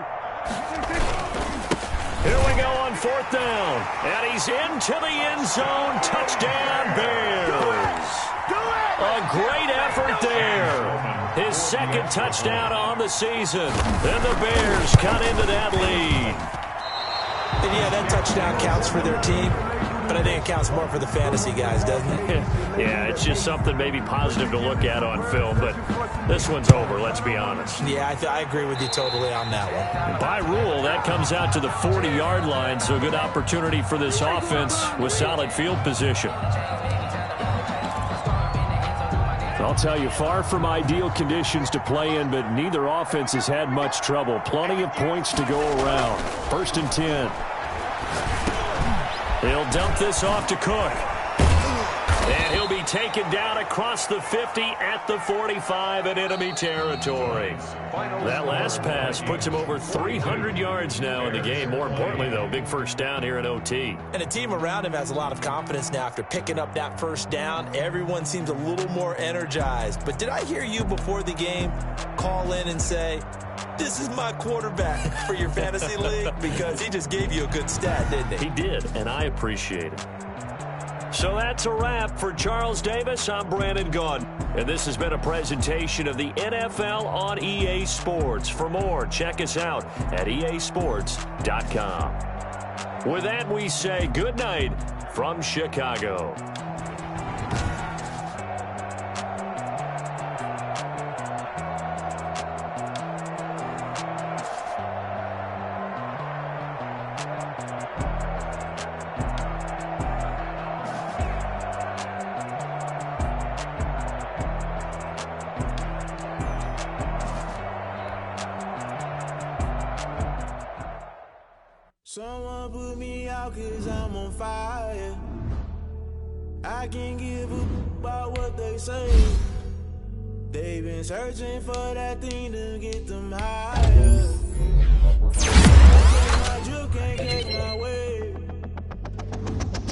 Here we go on 4th down. And he's into the end zone. Touchdown, Bears. A great effort there. His 2nd touchdown on the season. Then the Bears cut into that lead. And yeah, that touchdown counts for their team, but I think it counts more for the fantasy guys, doesn't it? Yeah, it's just something maybe positive to look at on film, but this one's over, let's be honest. Yeah, I agree with you totally on that one. By rule, that comes out to the 40-yard line, so a good opportunity for this offense with solid field position. I'll tell you, far from ideal conditions to play in, but neither offense has had much trouble. Plenty of points to go around. 1st and 10. He'll dump this off to Cook. And he'll be taken down across the 50 at the 45 in enemy territory. That last pass puts him over 300 yards now in the game. More importantly, though, big first down here in OT. And the team around him has a lot of confidence now after picking up that first down. Everyone seems a little more energized. But did I hear you before the game call in and say, this is my quarterback for your fantasy league? Because he just gave you a good stat, didn't he? He did, and I appreciate it. So that's a wrap for Charles Davis. I'm Brandon Gaudin, and this has been a presentation of the NFL on EA Sports. For more, check us out at easports.com. With that, we say good night from Chicago. Someone put me out 'cause I'm on fire. I can't give a about what they say. They've been searching for that thing to get them higher. You can't catch my wave.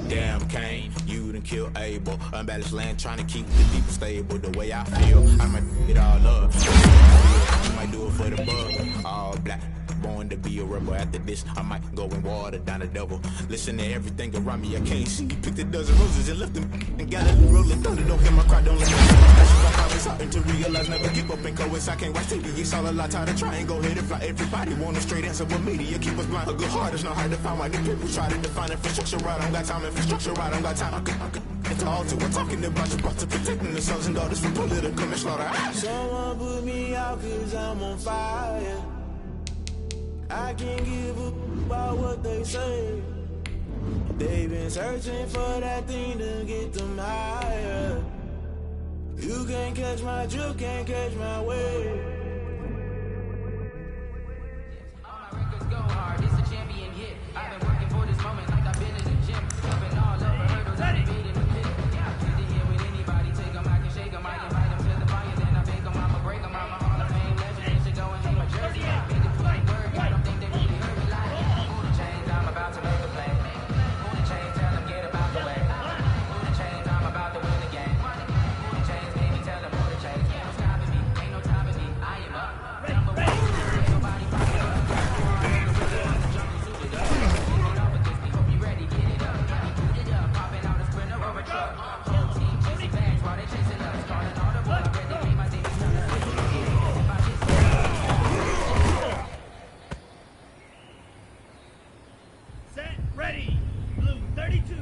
Damn, Kane, you done killed Abel. Unbalanced land, trying to keep the people stable. The way I feel, I might it all up. I might do it for the bug. All black, born to be a rebel. After this, I might go and water down the devil. Listen to everything around me, I can't see. Picked a dozen roses and left them and got a rolling thunder. Don't hear my cry, don't let me. I'm starting to realize, never give up and coast. I can't watch TV, it's all a lot. Tired of trying, go ahead and fly. Everybody want a straight answer, but media keep us blind. A good heart is not hard to find. Why the people try to define infrastructure right? I don't got time, infrastructure right, I don't got time. I could it's all to we're talking about your to protecting the sons and daughters from political manslaughter. Someone put me out 'cause I'm on fire. I can't give a about what they say. They've been searching for that thing to get them higher. You can't catch my drift, can't catch my wave. All my records go hard, it's a champion hit. I've been working for this moment like I've been in the gym. Jumping all over hurdles, I've been in the pit. Get to here with anybody, take them, I can shake them, I invite them to the fire, then I bake them, I'ma break them, I'm a Hall of Fame legend. They should go and hang my jersey. Made the put in work, I don't think they really heard me like. Pull the chains, I'm about to make a play. Pull the chains, tell them get about the way. Pull the chains, I'm about to win the game. Pull the chains, baby, tell them pull the chains. Ain't no stopping me, ain't no stopping me, I am up. Number one, ain't nobody fighting up. Jungle suited up, get off of this, we hope you ready, get it up. Boot it up, popping out a sprinter or a truck. Whole team chasing bags while they chasing us. Calling all the boys, I read the game, I think it's time to switch it. If I get Set, ready. Blue 32.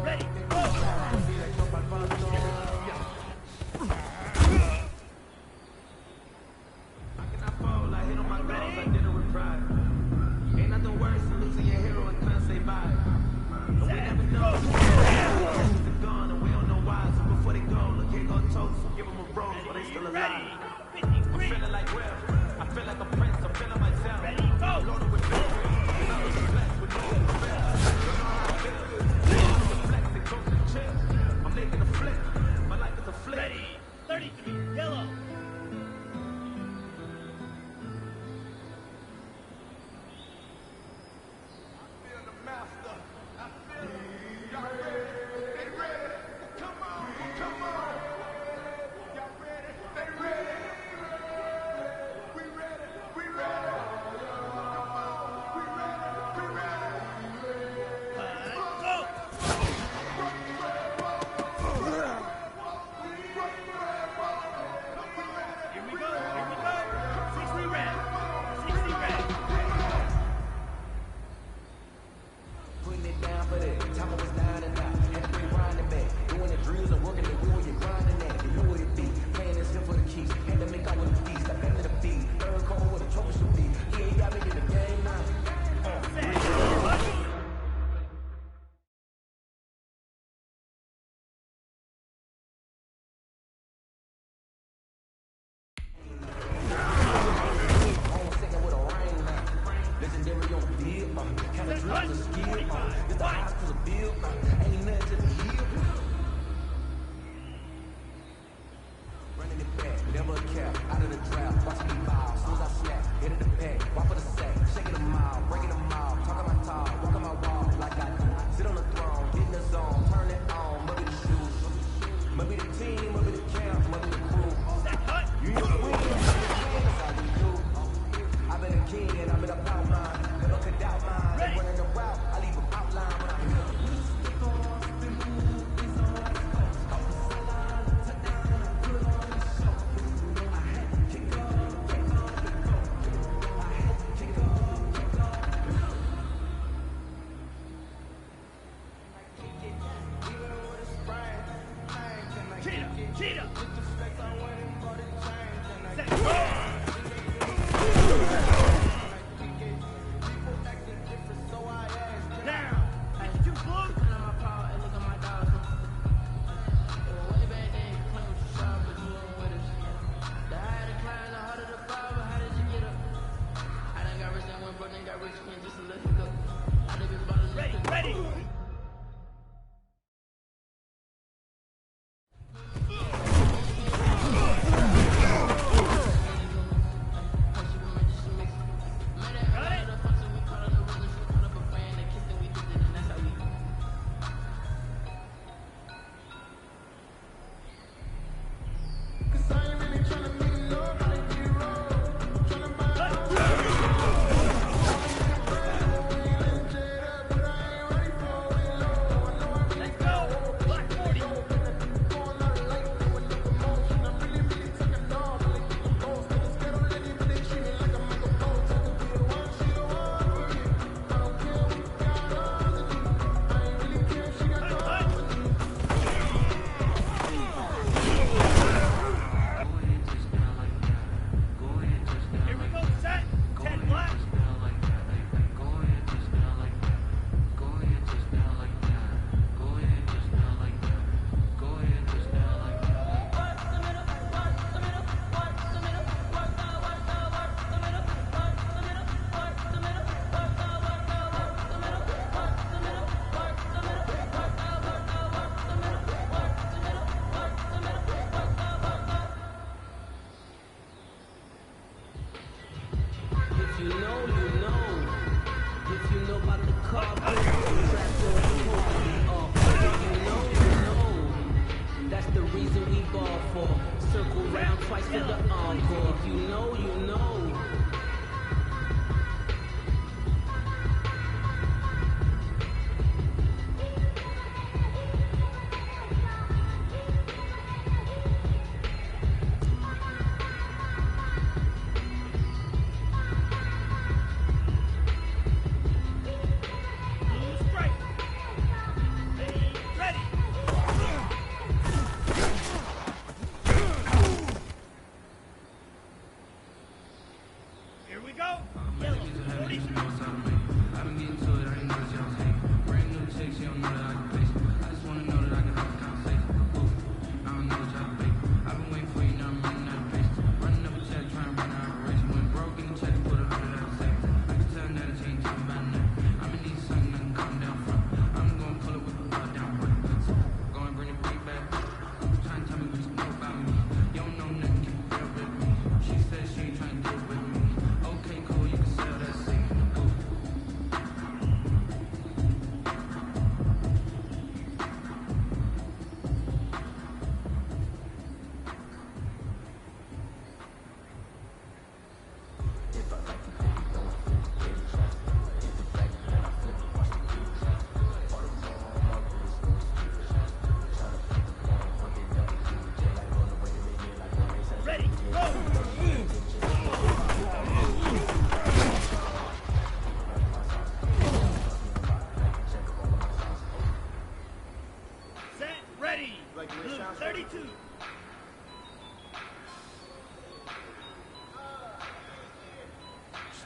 Ready, go! It's the house to the bill. Ain't nothing to the heel. Running it back, never a cap. Out of the trap, watching me bow. As soon as I snap, hit it the back. Walk for the sack, shaking them out, breaking them out. Talking my talk, walking my walk like I do. Sit on the throne, get in the zone, turn it on. Maybe the shoes, maybe the team, maybe the camp, maybe the crew. You ain't the win, that's how we do. I've been a king and I've been a power line. Never could doubt mine. They running the route, I leave them outline when I hear them.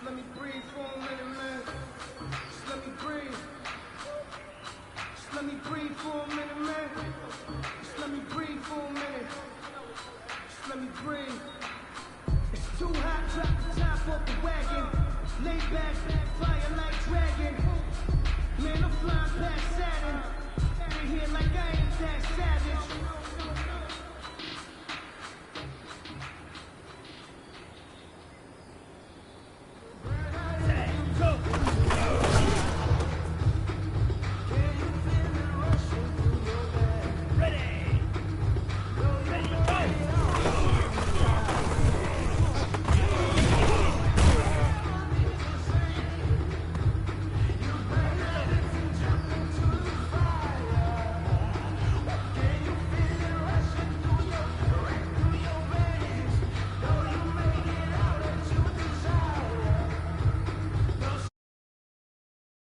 Let me breathe for a minute, man. Just let me breathe. Just let me breathe for a minute, man. Just let me breathe for a minute. Just let me breathe.